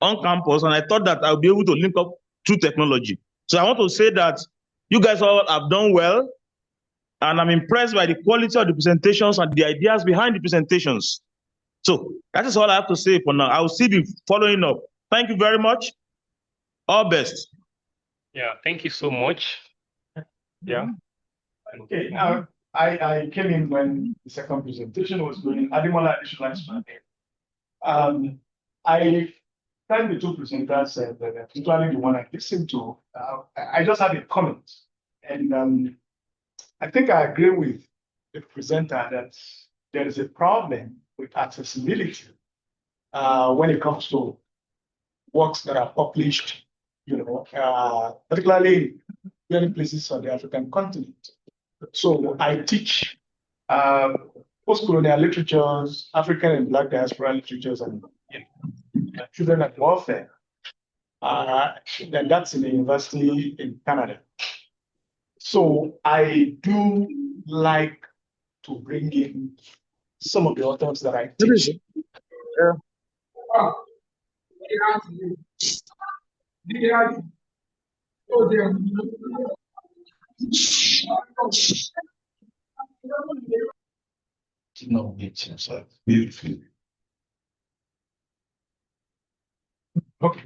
Speaker 7: on campus, and I thought that I'll be able to link up through technology. So I want to say that you guys all have done well, and I'm impressed by the quality of the presentations and the ideas behind the presentations. So that is all I have to say for now. I will still be following up. Thank you very much. All best.
Speaker 1: Yeah, thank you so much. Yeah.
Speaker 9: Okay, now I came in when the second presentation was going. Ademola additional I thank the two presenters, particularly the one I listened to. I just have a comment, and I think I agree with the presenter that there is a problem with accessibility when it comes to works that are published, particularly in many places on the African continent. So I teach post-colonial literatures, African and Black diaspora literatures, and children at warfare. And that's in the university in Canada. So I do like to bring in some of the authors that I teach. No, it's beautiful. Okay,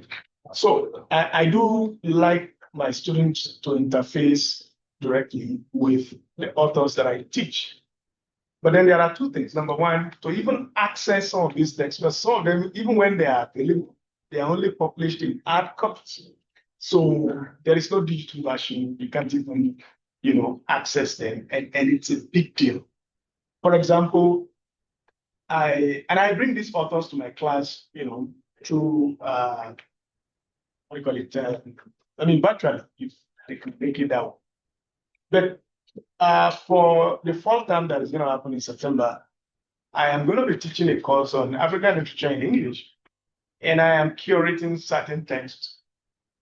Speaker 9: so I do like my students to interface directly with the authors that I teach. But then there are two things. Number one, to even access some of these texts, but some of them, even when they are available, they are only published in hard copies. So there is no digital version. You can't even, access them, and it's a big deal. For example, I bring these authors to my class, through what do you call it? Virtually, if they can make it out. But for the fall term that is going to happen in September, I am going to be teaching a course on African literature in English, and I am curating certain texts.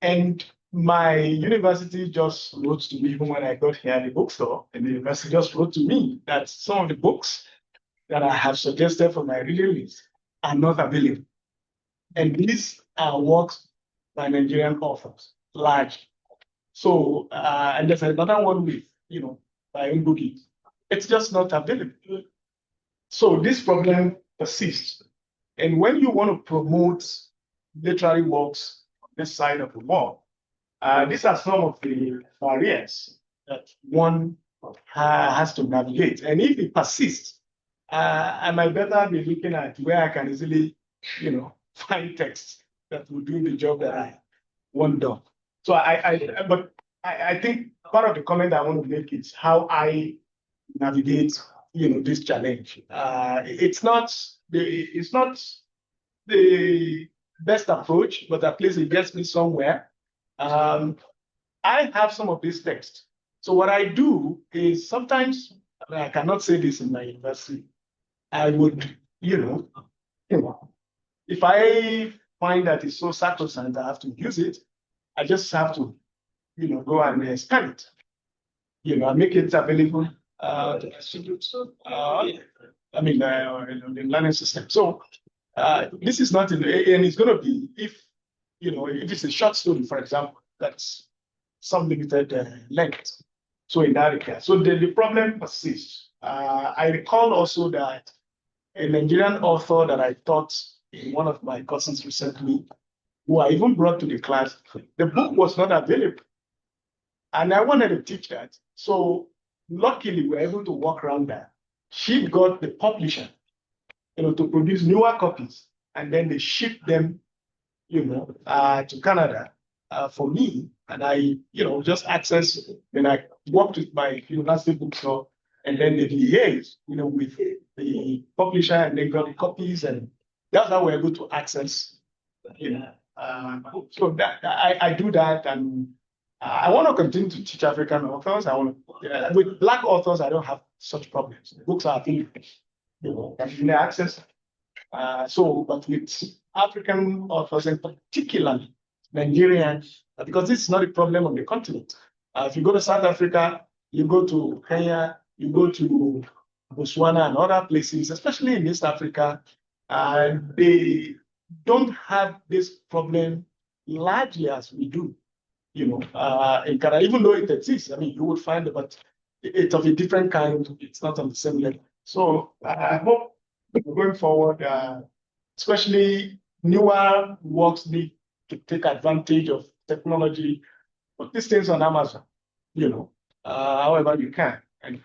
Speaker 9: And my university just wrote to me, even when I got here at the bookstore, and the university just wrote to me that some of the books that I have suggested for my reading list are not available. And these are works by Nigerian authors, large. So, and there's another one with, by Ngugi. It's just not available. So this problem persists. And when you want to promote literary works on this side of the world, these are some of the barriers that one has to navigate. And if it persists, I might better be looking at where I can easily, find texts that will do the job that I want done. So I think part of the comment I want to make is how I navigate, this challenge. It's not the best approach, but at least it gets me somewhere. I have some of these texts. So what I do is sometimes, I cannot say this in my university, I would, if I find that it's so sacrosanct, I have to use it, I just have to, go and scan it. I make it available to the students. The learning system. So this is not, and it's going to be, if it's a short story, for example, that's some limited length. So in that regard, so the problem persists. I recall also that a Nigerian author that I taught in one of my courses recently, who I even brought to the class, the book was not available. And I wanted to teach that. So luckily, we were able to work around that. She got the publisher, to produce newer copies, and then they shipped them, to Canada for me. And I, just access, then I worked with my university bookstore, and then they liaised, with the publisher, and they got the copies, and that's how we're able to access, so that I do that, and I want to continue to teach African authors. With Black authors, I don't have such problems. The books are available, and access. But with African authors, and particularly Nigerians, because this is not a problem on the continent. If you go to South Africa, you go to Kenya, you go to Botswana and other places, especially in East Africa, they don't have this problem largely as we do. In Canada, even though it exists, you would find it, but it's of a different kind. It's not on the same level. So I hope going forward, especially newer works need to take advantage of technology. Put these things on Amazon, however you can. And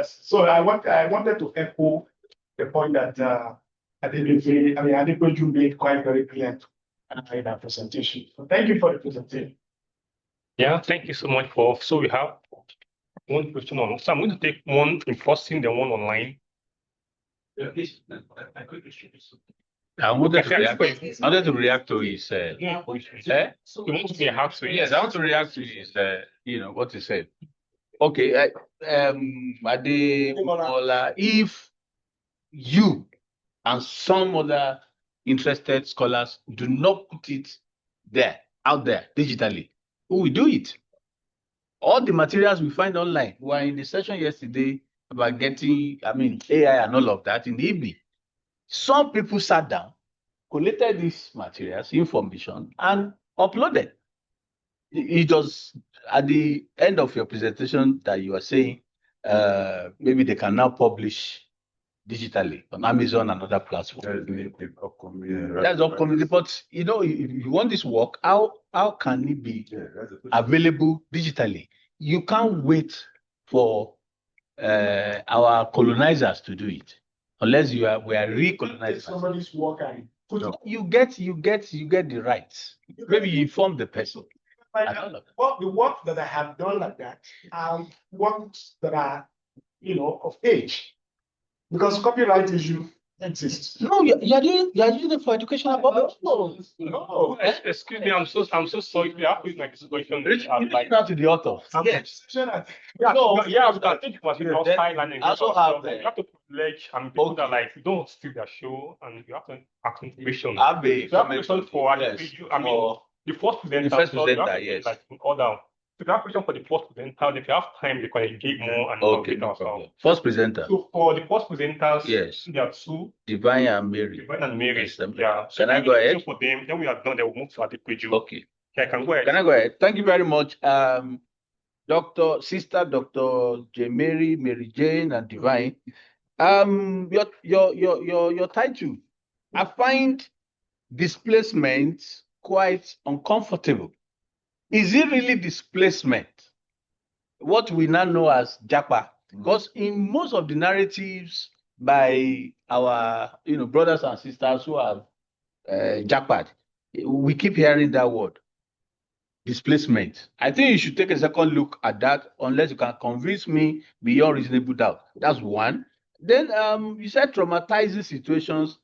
Speaker 9: so I wanted to echo the point that Adequate made quite very clear in our presentation. So thank you for the presentation.
Speaker 1: Yeah, thank you so much so we have one question on. So I'm going to take one in person, then one online.
Speaker 8: I wanted to react to his.
Speaker 1: You want to be a house?
Speaker 8: Yes, I want to react to his. What he said. Okay, Ademola, if you and some other interested scholars do not put it out there digitally, who will do it? All the materials we find online. We were in the session yesterday about getting, AI and all of that in the evening. Some people sat down, collected these materials, information, and uploaded. It was at the end of your presentation that you were saying maybe they can now publish digitally on Amazon and other platforms. That's upcoming. But if you want this work, how can it be available digitally? You can't wait for our colonizers to do it, unless we are recolonizing
Speaker 9: somebody's work and
Speaker 8: you get the rights. Maybe you inform the person.
Speaker 9: Well, the work that I have done like that are works that are of age. Because copyright issue exists.
Speaker 8: No, you're doing it for educational purposes.
Speaker 9: No.
Speaker 1: Excuse me, I'm so sorry. We have to use my question.
Speaker 8: Reach out to the author.
Speaker 9: Yes.
Speaker 1: I think it was outside.
Speaker 8: I also have
Speaker 1: you have to privilege people that you don't steal their show, and you have to ask them questions.
Speaker 8: I'll be
Speaker 1: question for the first presenter.
Speaker 8: Yes.
Speaker 1: In order. So that question for the first presenter, if you have time, they can engage more and
Speaker 8: okay. No problem. First presenter.
Speaker 1: So for the first presenters,
Speaker 8: yes,
Speaker 1: there are two.
Speaker 8: Divine and Mary.
Speaker 1: Yes, yeah.
Speaker 8: So can I go ahead?
Speaker 1: For them, then we are done. They will move to Adequate.
Speaker 8: Okay.
Speaker 1: I can go ahead.
Speaker 8: Can I go ahead? Thank you very much, Dr. J. Mary Jane, and Divine. Your title. I find displacement quite uncomfortable. Is it really displacement? What we now know as Japa? Because in most of the narratives by our brothers and sisters who have Japad, we keep hearing that word, displacement. I think you should take a second look at that, unless you can convince me beyond reasonable doubt. That's one. Then you said traumatizing situations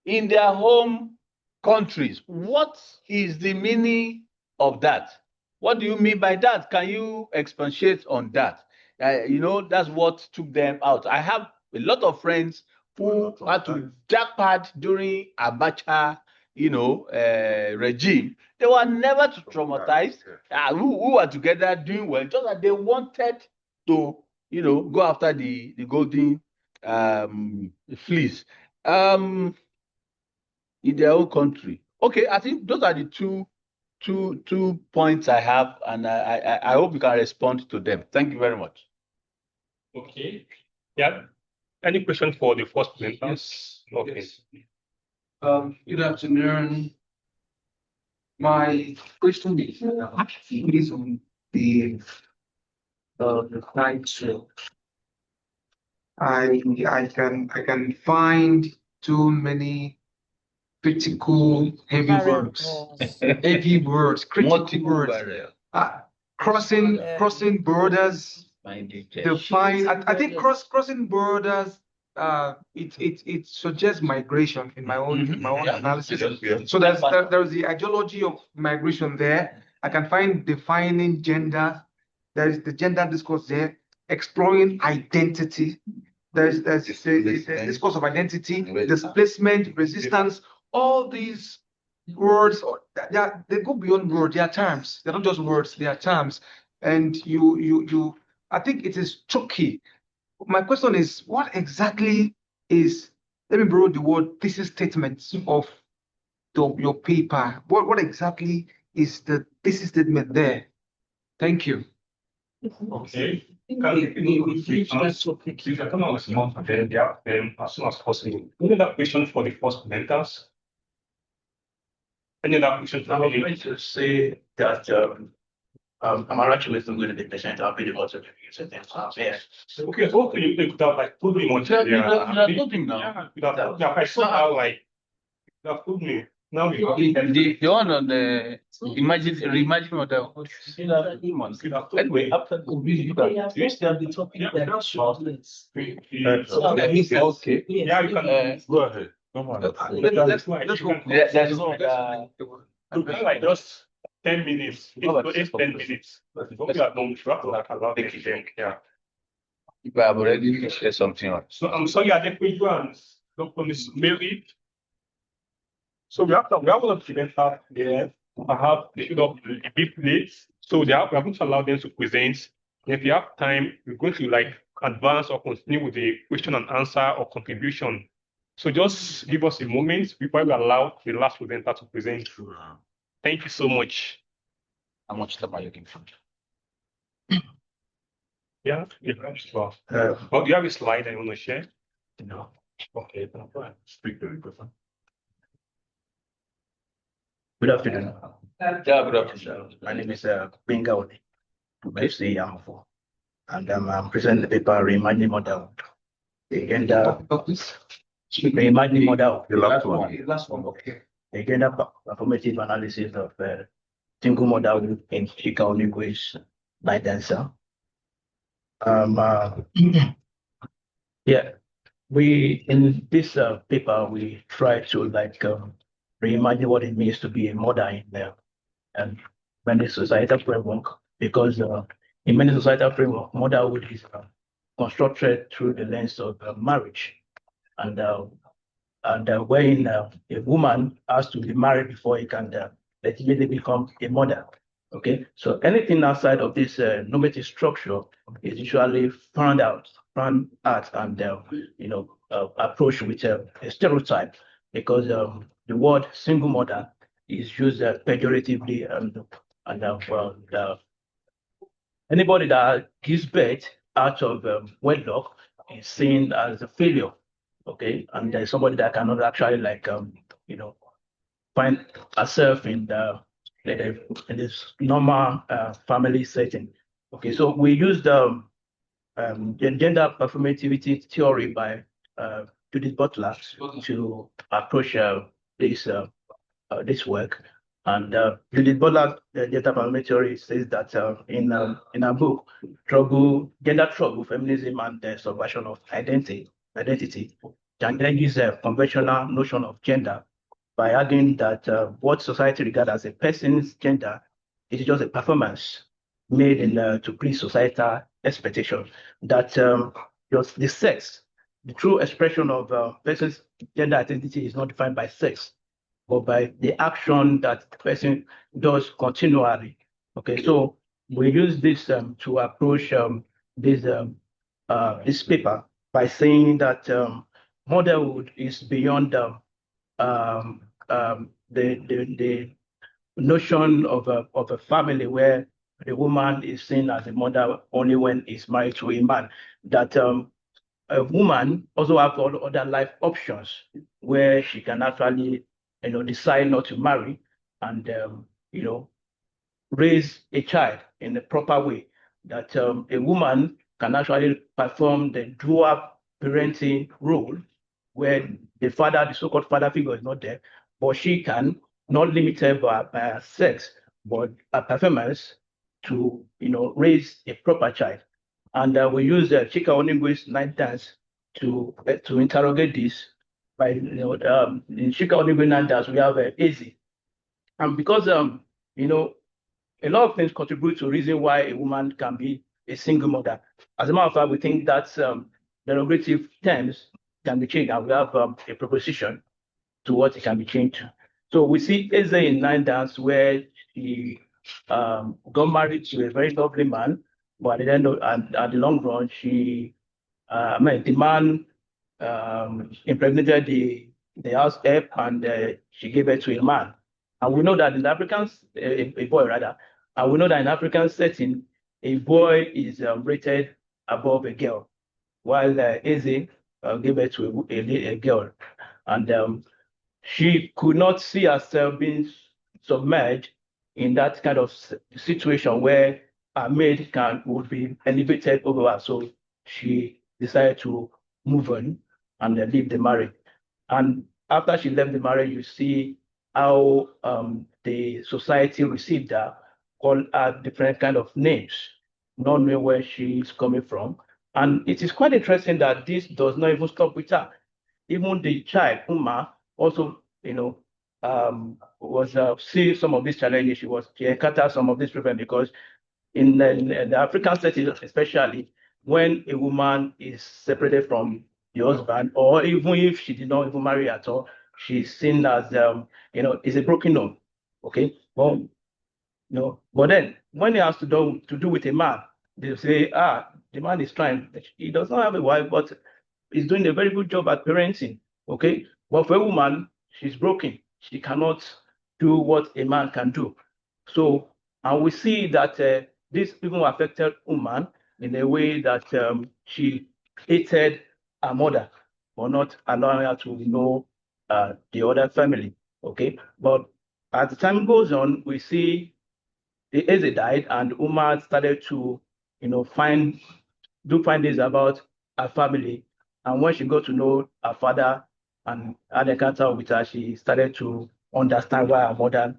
Speaker 8: in their home countries. What is the meaning of that? What do you mean by that? Can you expatiate on that? That's what took them out. I have a lot of friends who had to jackpot during Abacha, regime. They were never traumatized. Who were together doing well, just that they wanted to, go after the golden fleece in their own country. Okay, I think those are the two two points I have, and I hope you can respond to them. Thank you very much.
Speaker 1: Okay. Yeah. Any question for the first presenters? Okay.
Speaker 10: Good afternoon. My question is based on the title. I can find too many critical heavy words, critical words. Crossing borders. Define. I think crossing borders. It suggests migration in my own analysis. So there's the ideology of migration there. I can find defining gender. There is the gender discourse there. Exploring identity. There's discourse of identity, displacement, resistance. All these words, they go beyond words. They are terms. They're not just words. They are terms. And I think it is tricky. My question is, what exactly is? Let me borrow the word thesis statements of your paper. What exactly is the thesis statement there? Thank you.
Speaker 1: Okay. Please come on with more them as soon as possible. Any other question for the first presenters? Any other question for
Speaker 10: I was going to say that I'm actually still going to be patient. I'll be the most of the
Speaker 1: Okay, hopefully you could have like put me much.
Speaker 8: Yeah,
Speaker 1: I saw how like you have put me. Now we
Speaker 8: the one on the reimagine model.
Speaker 1: Anyway,
Speaker 10: after the you still have the topic that short list.
Speaker 1: okay.
Speaker 8: Yeah,
Speaker 1: you can
Speaker 8: go ahead. Come on.
Speaker 1: Let's go.
Speaker 8: There's no
Speaker 1: Like just 10 minutes. 10 minutes. We are done. Yeah.
Speaker 8: People have already shared something on.
Speaker 1: So I'm sorry, I didn't put you on. Dr. Miss Mary. So we have a lot of presenters there. I have issued up the big plates. So we are going to allow them to present. If you have time, we're going to like advance or continue with the question and answer or contribution. So just give us a moment before we allow the last presenter to present. Thank you so much.
Speaker 8: How much time are you looking for?
Speaker 1: Yeah, sure. But do you have a slide that you want to share? No. Okay, speak to the
Speaker 10: Good afternoon.
Speaker 8: Yeah, good afternoon.
Speaker 10: My name is Benga Ode from FC Yamafo, and I'm presenting the paper Reimagining Model. The agenda, Reimagining Model.
Speaker 8: The last one.
Speaker 10: Okay. The agenda performative analysis of single model in physical language like dancer. Yeah, we in this paper we try to like reimagine what it means to be a mother in there and many societal framework, because in many societal framework, motherhood is constructed through the lens of marriage, and wherein a woman has to be married before he can legitimately become a mother. Okay, so anything outside of this normative structure is usually found out and approached with a stereotype, because the word single mother is used pejoratively, and anybody that gives birth out of wedlock is seen as a failure. Okay, and there's somebody that cannot actually find herself in this normal family setting. Okay, so we use the gender performativity theory by Judith Butler to approach this work. And Judith Butler, the gender performative theory, says that in her book, Gender Trouble, Feminism and the Subversion of Identity, challenges a conventional notion of gender by arguing that what society regards as a person's gender is just a performance made to please societal expectation. That just the sex, the true expression of person's gender identity is not defined by sex, but by the action that the person does continually. Okay, so we use this to approach this paper by saying that motherhood is beyond the
Speaker 11: notion of a family where the woman is seen as a mother only when is married to a man. That a woman also have all other life options where she can actually, decide not to marry and, raise a child in the proper way. That a woman can actually perform the dual parenting role where the father, the so-called father figure is not there, but she can, not limited by her sex, but her performance to, raise a proper child. And we use the Chika Onigwe's night dance to interrogate this. By in Chika Onigwe night dance, we have Ezi. And because a lot of things contribute to reason why a woman can be a single mother. As a matter of fact, we think that derogative terms can be changed, and we have a proposition to what it can be changed to. So we see Eze in Nine Dance where she got married to a very lovely man, but at the end of, at the long run, the man impregnated the house help, and she gave birth to a man. And we know that in African, a boy rather, and we know that in African setting, a boy is rated above a girl, while Eze gave birth to a girl. And she could not see herself being submerged in that kind of situation where her maid would be elevated over her. So she decided to move on and leave the marriage. And after she left the marriage, you see how the society received her, called her different kind of names, not knowing where she is coming from. And it is quite interesting that this does not even stop with her. Even the child, Uma, also, was seeing some of these challenges. She encountered some of these problems because in the African setting, especially when a woman is separated from the husband, or even if she did not even marry at all, she's seen as is a broken home. Okay, well, but then when it has to do with a man, they say, the man is trying. He does not have a wife, but he's doing a very good job at parenting. Okay, but for a woman, she's broken. She cannot do what a man can do. So, and we see that this even affected woman in a way that she hated her mother for not allowing her to know the other family. Okay, but as the time goes on, we see the Eze died, and Uma started to, find this about her family. And when she got to know her father and had an encounter with her, she started to understand why her mother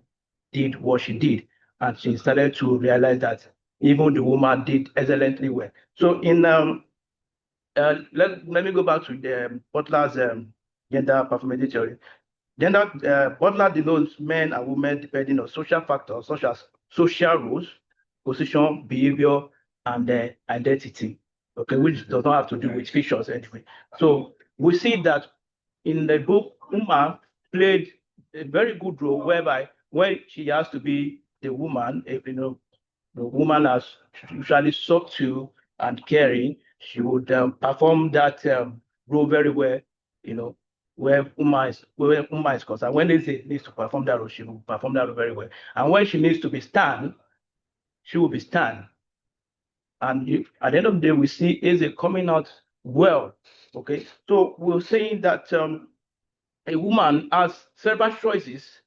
Speaker 11: did what she did. And she started to realize that even the woman did excellently well. So in let me go back to the Butler's gender performative theory. Butler denotes men and women depending on social factors such as social roles, position, behavior, and identity. Okay, which does not have to do with features anyway. So we see that in the book, Uma played a very good role whereby when she has to be the woman, the woman has usually subtle and caring, she would perform that role very well, where Uma is concerned. When they needs to perform that role, she will perform that role very well. And when she needs to be stern, she will be stern. And at the end of the day, we see Eze coming out well. Okay, so we're saying that a woman has several choices,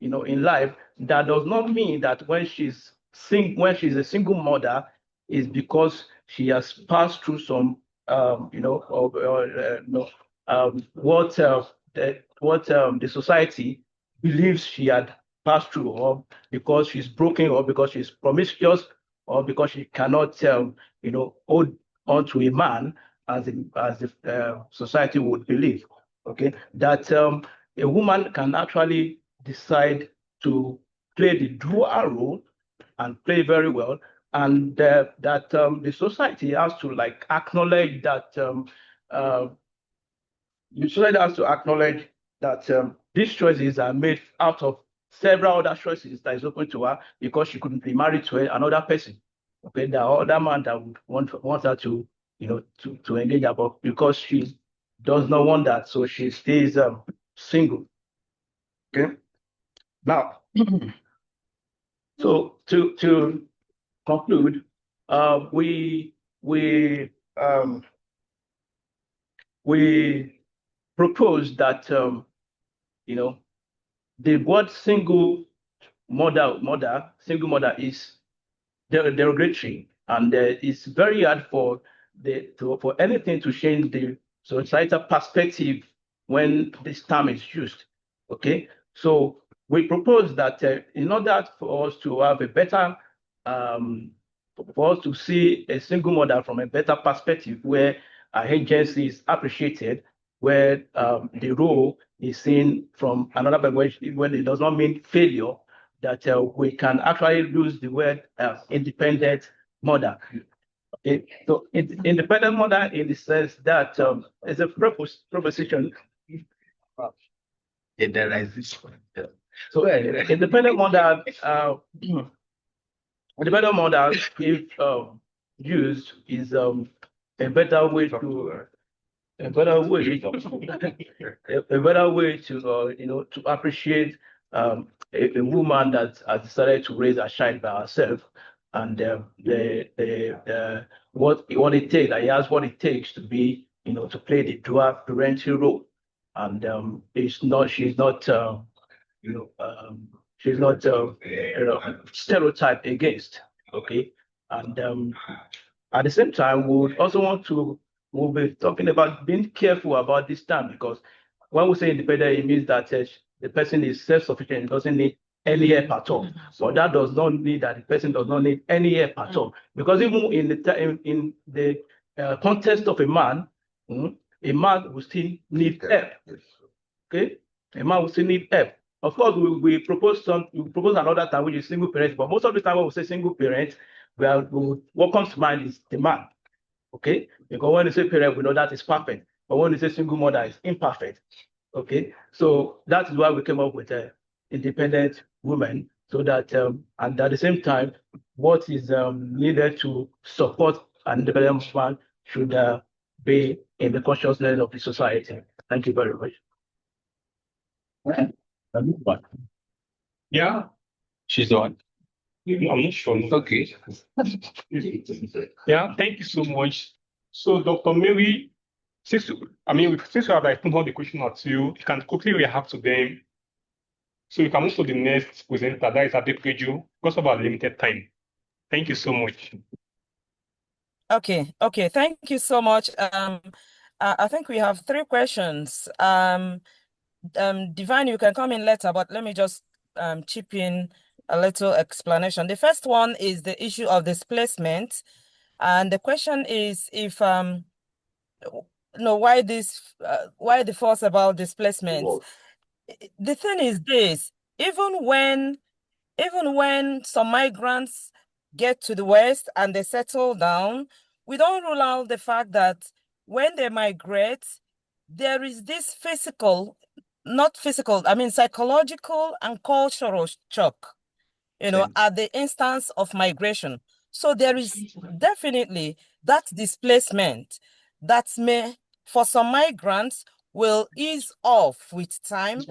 Speaker 11: in life. That does not mean that when she's a single mother, is because she has passed through some, what the society believes she had passed through, or because she's broken, or because she's promiscuous, or because she cannot, hold on to a man as the society would believe. Okay, that a woman can actually decide to play the dual role and play very well, and that the society has to acknowledge that these choices are made out of several other choices that is open to her because she couldn't be married to another person. Okay, there are other man that would want her to to engage her, but because she does not want that, so she stays single. Okay, now So to conclude, we propose that the word single mother is derogatory, and it's very hard for anything to change the societal perspective when this term is used. Okay, so we propose that in order for us to have a better for us to see a single mother from a better perspective, where our agency is appreciated, where the role is seen from another perspective, when it does not mean failure, that we can actually use the word independent mother. Okay? So independent mother, in the sense that is a proposition. So independent mother, independent mother, if used, is a better way to a better way to to appreciate a woman that has decided to raise a child by herself, and what it takes, that he has what it takes to be to play the dual parental role, and she's not stereotyped against. Okay, and at the same time, we would also want to, we'll be talking about being careful about this term, because when we say independent, it means that the person is self-sufficient, it doesn't need any help at all. But that does not mean that the person does not need any help at all, because even in the context of a man will still need help. Okay, a man will still need help. Of course, we propose another time, which is single parent, but most of the time when we say single parent, what comes to mind is the man. Okay, because when you say parent, we know that is perfect, but when you say single mother, it's imperfect. Okay, so that is why we came up with independent women, so that and at the same time, what is needed to support an independent woman should be in the consciousness of the society. Thank you very much.
Speaker 1: Yeah,
Speaker 8: She's the one.
Speaker 1: I'm not sure.
Speaker 8: Okay.
Speaker 1: Yeah, thank you so much. So, Dr. Mary, since we have like put all the question out to you can quickly react to them. So you can move to the next presenter, that is Adepeju, because of our limited time. Thank you so much.
Speaker 6: Okay, thank you so much. I think we have 3 questions. Divine, you can come in later, but let me just chip in a little explanation. The first one is the issue of displacement, and the question is if why the fuss about displacement? The thing is this: even when some migrants get to the West and they settle down, we don't rule out the fact that when they migrate, there is this psychological and cultural shock, at the instance of migration. So there is definitely that displacement that may, for some migrants, will ease off with time,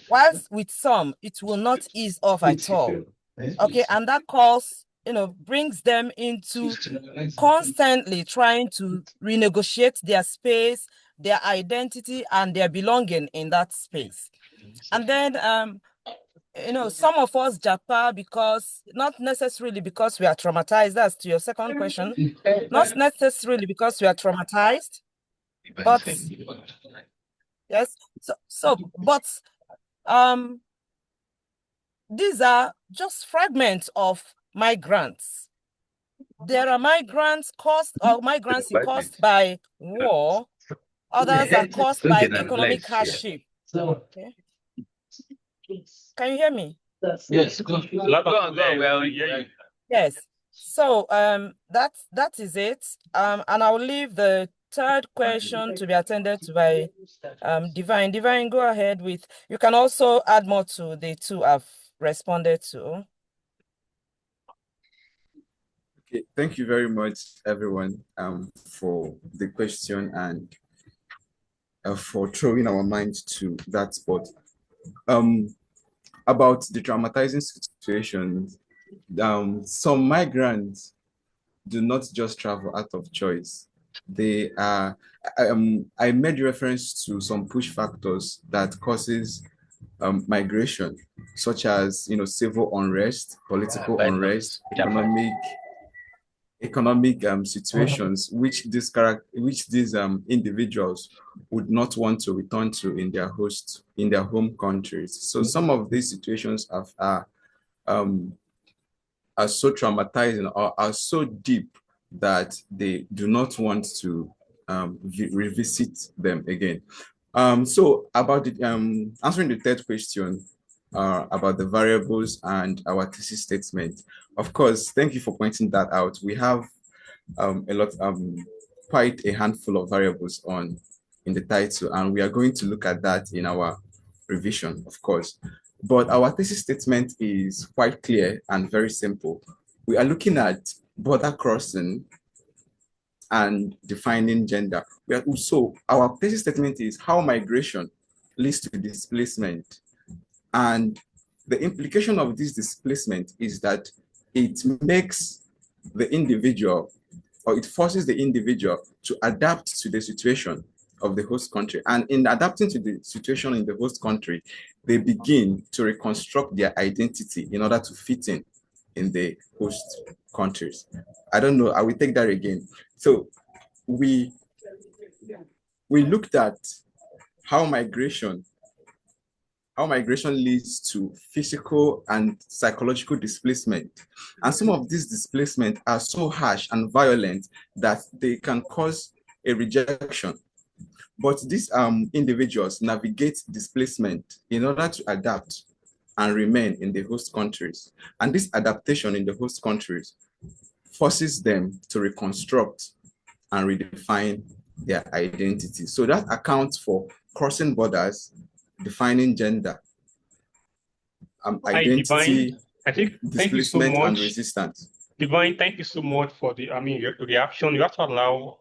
Speaker 6: whilst with some, it will not ease off at all. Okay, and that brings them into constantly trying to renegotiate their space, their identity, and their belonging in that space. And then, some of us japa because, not necessarily because we are traumatized. That's to your second question. Not necessarily because we are traumatized, but yes. But these are just fragments of migrants. There are migrants caused by war. Others are caused by economic hardship. Okay. Can you hear me?
Speaker 8: Yes. Go on.
Speaker 6: Yes. So that is it. And I will leave the third question to be attended to by Divine. Divine, go ahead with. You can also add more to the 2 I've responded to.
Speaker 5: Okay, thank you very much, everyone, for the question and for throwing our minds to that spot. About the traumatizing situations, some migrants do not just travel out of choice. They are, I made reference to some push factors that causes migration, such as, civil unrest, political unrest, economic situations, which these individuals would not want to return to in their home countries. So some of these situations are so traumatizing or are so deep that they do not want to revisit them again. So about answering the third question about the variables and our thesis statement. Of course, thank you for pointing that out. We have quite a handful of variables in the title, and we are going to look at that in our revision, of course. But our thesis statement is quite clear and very simple. We are looking at border crossing and defining gender. So our thesis statement is how migration leads to displacement. And the implication of this displacement is that it makes the individual, or it forces the individual to adapt to the situation of the host country. And in adapting to the situation in the host country, they begin to reconstruct their identity in order to fit in the host countries. I don't know, I will take that again. So we looked at how migration leads to physical and psychological displacement. And some of these displacements are so harsh and violent that they can cause a rejection. But these individuals navigate displacement in order to adapt and remain in the host countries. And this adaptation in the host countries forces them to reconstruct and redefine their identity. So that accounts for crossing borders, defining gender, identity,
Speaker 1: thank you so
Speaker 5: displacement,
Speaker 1: much.
Speaker 5: and resistance.
Speaker 1: Divine, thank you so much for the your reaction. You have to allow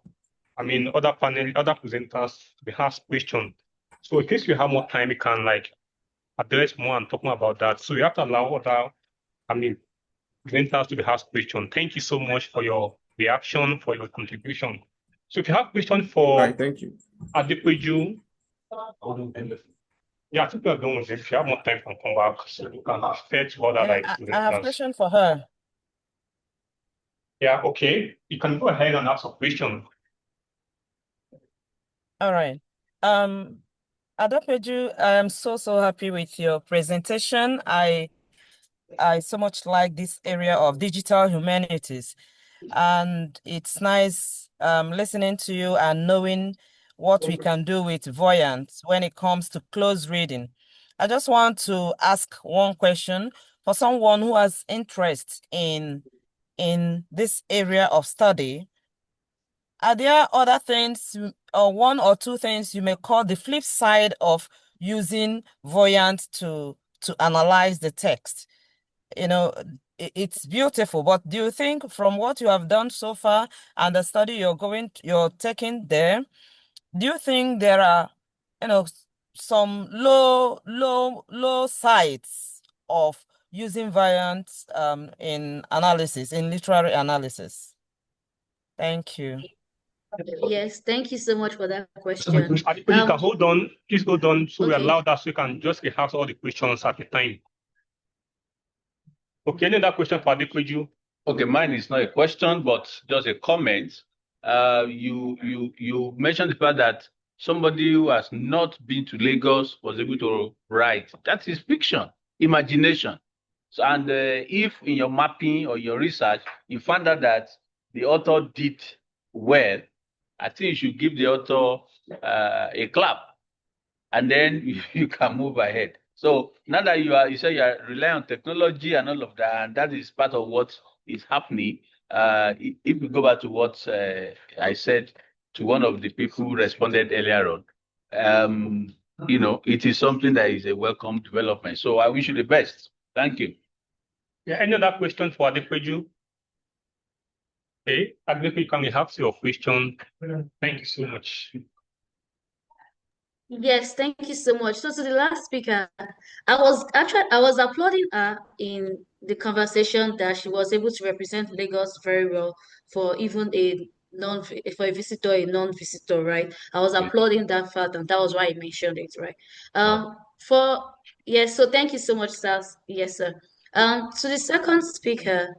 Speaker 1: other presenters to ask questions. So in case you have more time, you can address more and talk more about that. So you have to allow other presenters to be asked questions. Thank you so much for your reaction, for your contribution. So if you have questions for
Speaker 5: thank you.
Speaker 1: Adepeju, yeah, I think we are done with it. If you have more time, you can come back so you can fetch other
Speaker 6: I have a question for her.
Speaker 1: Yeah, okay. You can go ahead and ask a question.
Speaker 6: All right. Adepeju, I am so happy with your presentation. I so much like this area of digital humanities, and it's nice listening to you and knowing what we can do with Voyant when it comes to close reading. I just want to ask one question for someone who has interest in this area of study. Are there other things or one or two things you may call the flip side of using Voyant to analyze the text? It's beautiful, but do you think from what you have done so far and the study you're taking there, do you think there are, some low sides of using Voyant in analysis, in literary analysis? Thank you.
Speaker 4: Yes, thank you so much for that question.
Speaker 1: Hold on, please hold on. So we
Speaker 4: Okay.
Speaker 1: allow that so you can just ask all the questions at a time. Okay, any other question for Adepeju?
Speaker 8: Okay, mine is not a question, but just a comment. You mentioned the fact that somebody who has not been to Lagos was able to write. That is fiction, imagination. So, and if in your mapping or your research, you found out that the author did well, I think you should give the author a clap, and then you can move ahead. So now that you say you are relying on technology and all of that, and that is part of what is happening. If we go back to what I said to one of the people who responded earlier on, it is something that is a welcome development. So I wish you the best. Thank you.
Speaker 1: Yeah, any other question for Adepeju? Okay, Adepeju, can we have your question? Thank you so much.
Speaker 4: Yes, thank you so much. So to the last speaker, I was applauding her in the conversation that she was able to represent Lagos very well for even a non for a visitor, a non-visitor, right? I was applauding that fact, and that was why I mentioned it, right? For yes, so thank you so much, sir. Yes, sir. To the second speaker,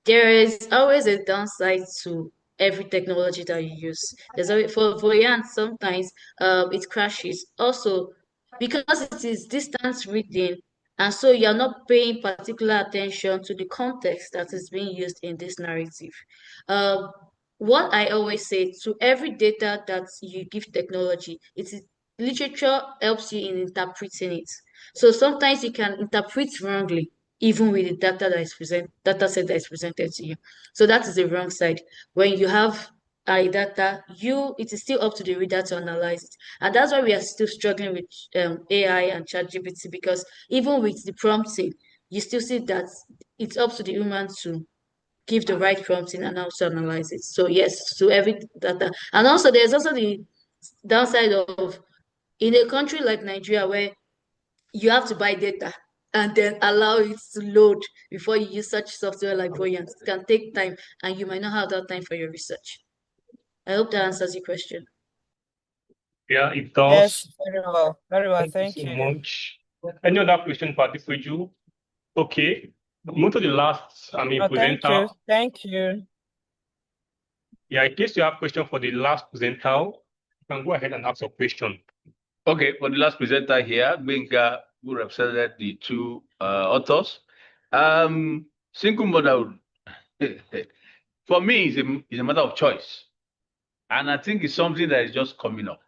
Speaker 4: there is always a downside to every technology that you use. There's always for Voyant, sometimes it crashes. Also, because it is distance reading, and so you're not paying particular attention to the context that is being used in this narrative. Um, what I always say to every data that you give technology, it is literature helps you in interpreting it. So sometimes you can interpret wrongly even with the data set that is presented to you. So that is the wrong side. When you have data, it is still up to the reader to analyze it. And that's why we are still struggling with AI and ChatGPT, because even with the prompting, you still see that it's up to the human to give the right prompting and also analyze it. So yes, to every data. And also there's also the downside of in a country like Nigeria where you have to buy data and then allow it to load before you use such software like Voyant. It can take time and you might not have that time for your research. I hope that answers your question.
Speaker 1: Yeah, it
Speaker 6: Yes,
Speaker 1: does.
Speaker 6: very well. Very well.
Speaker 1: Thank you
Speaker 6: Thank
Speaker 1: so
Speaker 6: you.
Speaker 1: much. Any other question for this you? Okay. Move to the last,
Speaker 6: Oh, thank
Speaker 1: presenter.
Speaker 6: you. Thank you.
Speaker 1: Yeah, in case you have question for the last presenter, you can go ahead and ask your question.
Speaker 8: Okay, for the last presenter here, Benga, who represented the two authors. Single motherhood, for me, is a matter of choice. And I think it's something that is just coming up.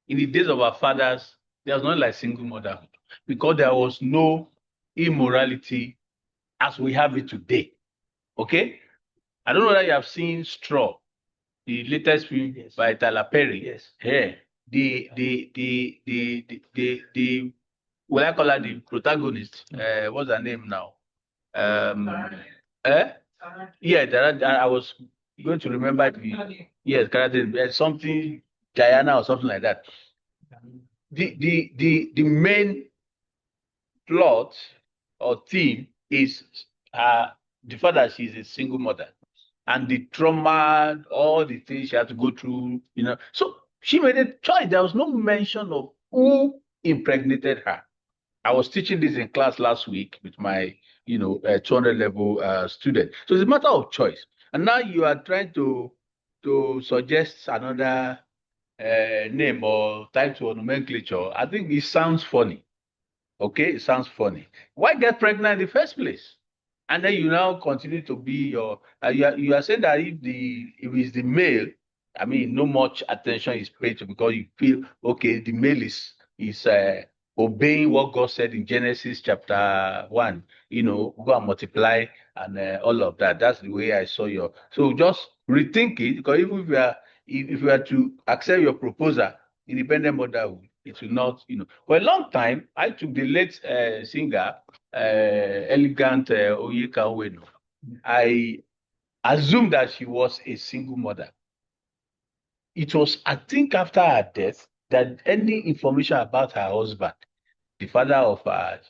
Speaker 8: In the days of our fathers, there was not like single motherhood because there was no immorality as we have it today. Okay? I don't know whether you have seen Straw, the latest film by Tyler Perry.
Speaker 11: Yes.
Speaker 8: Yeah. The what I call her the protagonist. What's her name now? Eh? Yeah, I was going to remember yes, character, something Diana or something like that. The main plot or theme is the fact that she's a single mother and the trauma, all the things she had to go through, So she made a choice. There was no mention of who impregnated her. I was teaching this in class last week with my, 200 level student. So it's a matter of choice. And now you are trying to suggest another name or type to a nomenclature. I think it sounds funny. Okay, it sounds funny. Why get pregnant in the first place? And then you now continue to be you are saying that if it's the male, I mean, no much attention is paid to because you feel okay, the male is obeying what God said in Genesis chapter 1, go and multiply and all of that. That's the way I saw so just rethink it, because even if you are to accept your proposal, independent motherhood, it will not, For a long time, I took the late singer, Elegant Oyeka Owenu. I assumed that she was a single mother. It was, I think, after her death that any information about her husband, the father of her,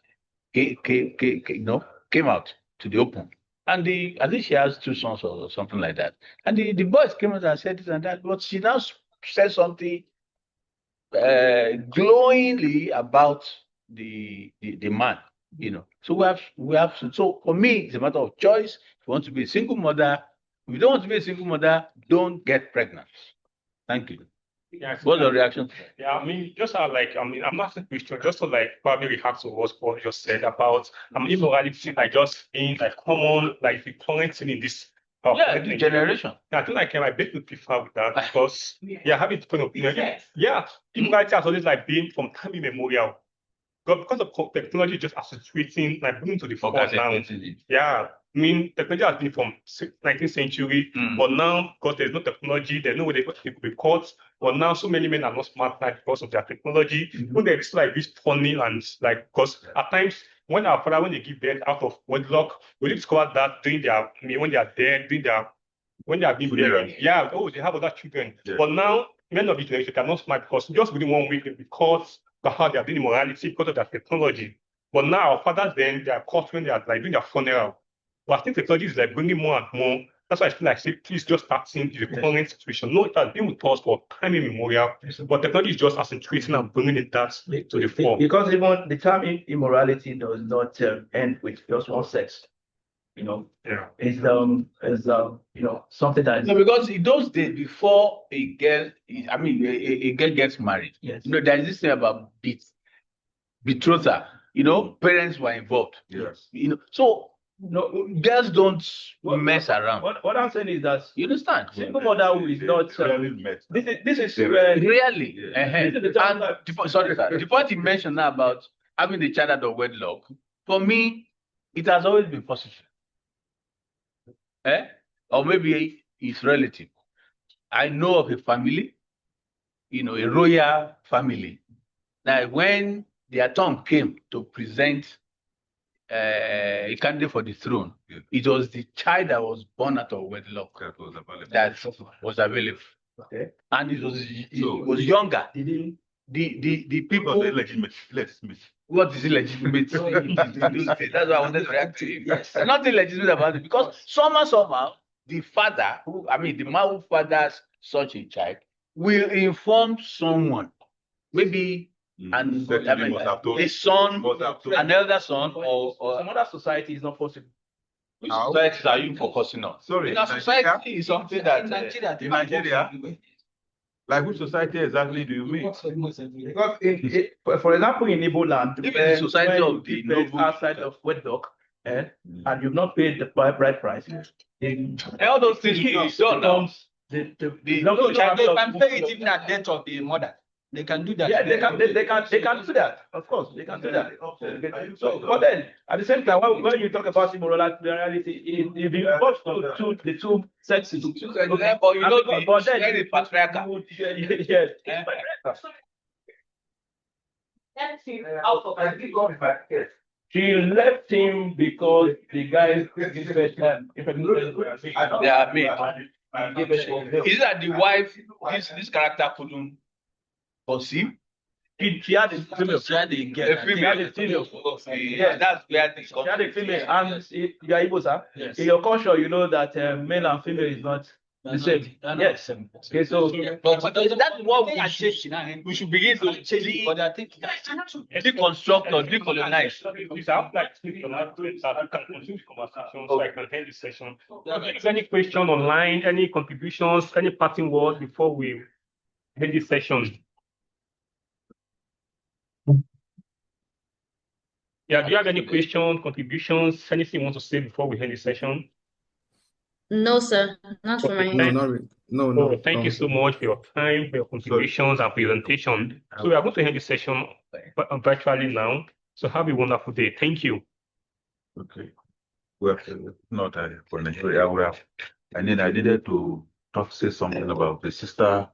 Speaker 8: came out to the open. And I think she has 2 sons or something like that. And the boys came out and said this and that, but she now said something glowingly about the man, So we have so for me, it's a matter of choice. If you want to be a single mother, if you don't want to be a single mother, don't get pregnant. Thank you.
Speaker 1: Yeah,
Speaker 8: What's your reaction?
Speaker 1: Yeah, I'm not a Christian, just to probably react to what Paul just said about immorality, just being common, the current thing in this
Speaker 8: the generation.
Speaker 1: I think I bet would prefer with that because having different opinion. Yeah, immorality has always been from time immemorial. But because of technology just accentuating, bringing to the forefront now. Yeah. I mean, technology has been from 19th century, but now, because there's no technology, there's no way they could be caught. But now, so many men are not smart because of their technology. When they're this funny and because at times, when they give birth out of wedlock, we discover that when they are there, when they are being buried. Yeah, they have other children. Yeah. But now, many of the generation cannot smile because just within 1 week, because of how they are doing immorality, because of their technology. But now, our fathers then, they are caught when they are like doing their funeral. But I think technology is like bringing more and more. That's why I feel like, say, please just start seeing the current situation. No, it has been with us for time immemorial, but technology is just accentuating and bringing it that to the fore.
Speaker 11: Because even the term immorality does not end with just one sex. You know, it's something that is.
Speaker 8: No, because in those days before a girl gets married,
Speaker 11: Yes.
Speaker 8: there is this thing about betrothal. Parents were involved.
Speaker 11: Yes.
Speaker 8: So girls don't mess around.
Speaker 11: What I'm saying is that
Speaker 8: You understand?
Speaker 11: single motherhood is not. This is
Speaker 8: Really.
Speaker 11: This is the time that-
Speaker 8: Sorry, sir. The point you mentioned now about having the child out of wedlock, for me, it has always been possible. Or maybe it's relative. I know of a family, a royal family, that when their turn came to present a candidate for the throne, it was the child that was born out of wedlock that was available.
Speaker 11: Okay.
Speaker 8: And it was younger. The people. What is illegitimate? That's why I wanted to react to him. Yes. Nothing legitimate about it, because somehow the father, the man who fathers such a child, will inform someone, maybe a son, an elder son, or
Speaker 11: some other society is not possible.
Speaker 8: which societies are you focusing on?
Speaker 12: Sorry,
Speaker 8: Because society is something that
Speaker 12: in Nigeria, like which society exactly do you mean?
Speaker 11: Because for example, in Igbo land,
Speaker 8: If it's the society of the noble
Speaker 11: outside of wedlock, and you've not paid the bride price,
Speaker 8: all those things
Speaker 11: becomes
Speaker 8: no,
Speaker 11: they
Speaker 13: can pay it even at death of the mother. They can do that.
Speaker 11: Yeah, they can do that. Of course, they can do that. So, but then at the same time, when you talk about immorality, it involves the two sexes.
Speaker 8: But the patriarchal.
Speaker 11: Yes. She left him because the guy gave time.
Speaker 8: They are made. Is it that the wife, this character couldn't conceive?
Speaker 11: She had a female.
Speaker 8: She had a female. Yeah, that's where the
Speaker 11: She had a female, and you are Igbo, sir.
Speaker 13: Yes.
Speaker 11: In your culture, you know that male and female is not the same. Yes. Okay, so
Speaker 8: but that's what we should begin to
Speaker 13: But I think
Speaker 8: deconstruct or decolonize.
Speaker 1: Please, I would like to speak on that so I can continue the conversation so I can end this session. If any question online, any contributions, any parting word before we end this session? Yeah, do you have any questions, contributions, anything you want to say before we end the session?
Speaker 4: No, sir, not for my
Speaker 5: No,
Speaker 4: end.
Speaker 5: not really. No.
Speaker 1: Thank you so much for your time, for your contributions and presentation. So we are going to end the session virtually now. So have a wonderful day. Thank you.
Speaker 12: Okay. Well, not for Nigeria. I needed to say something about the sister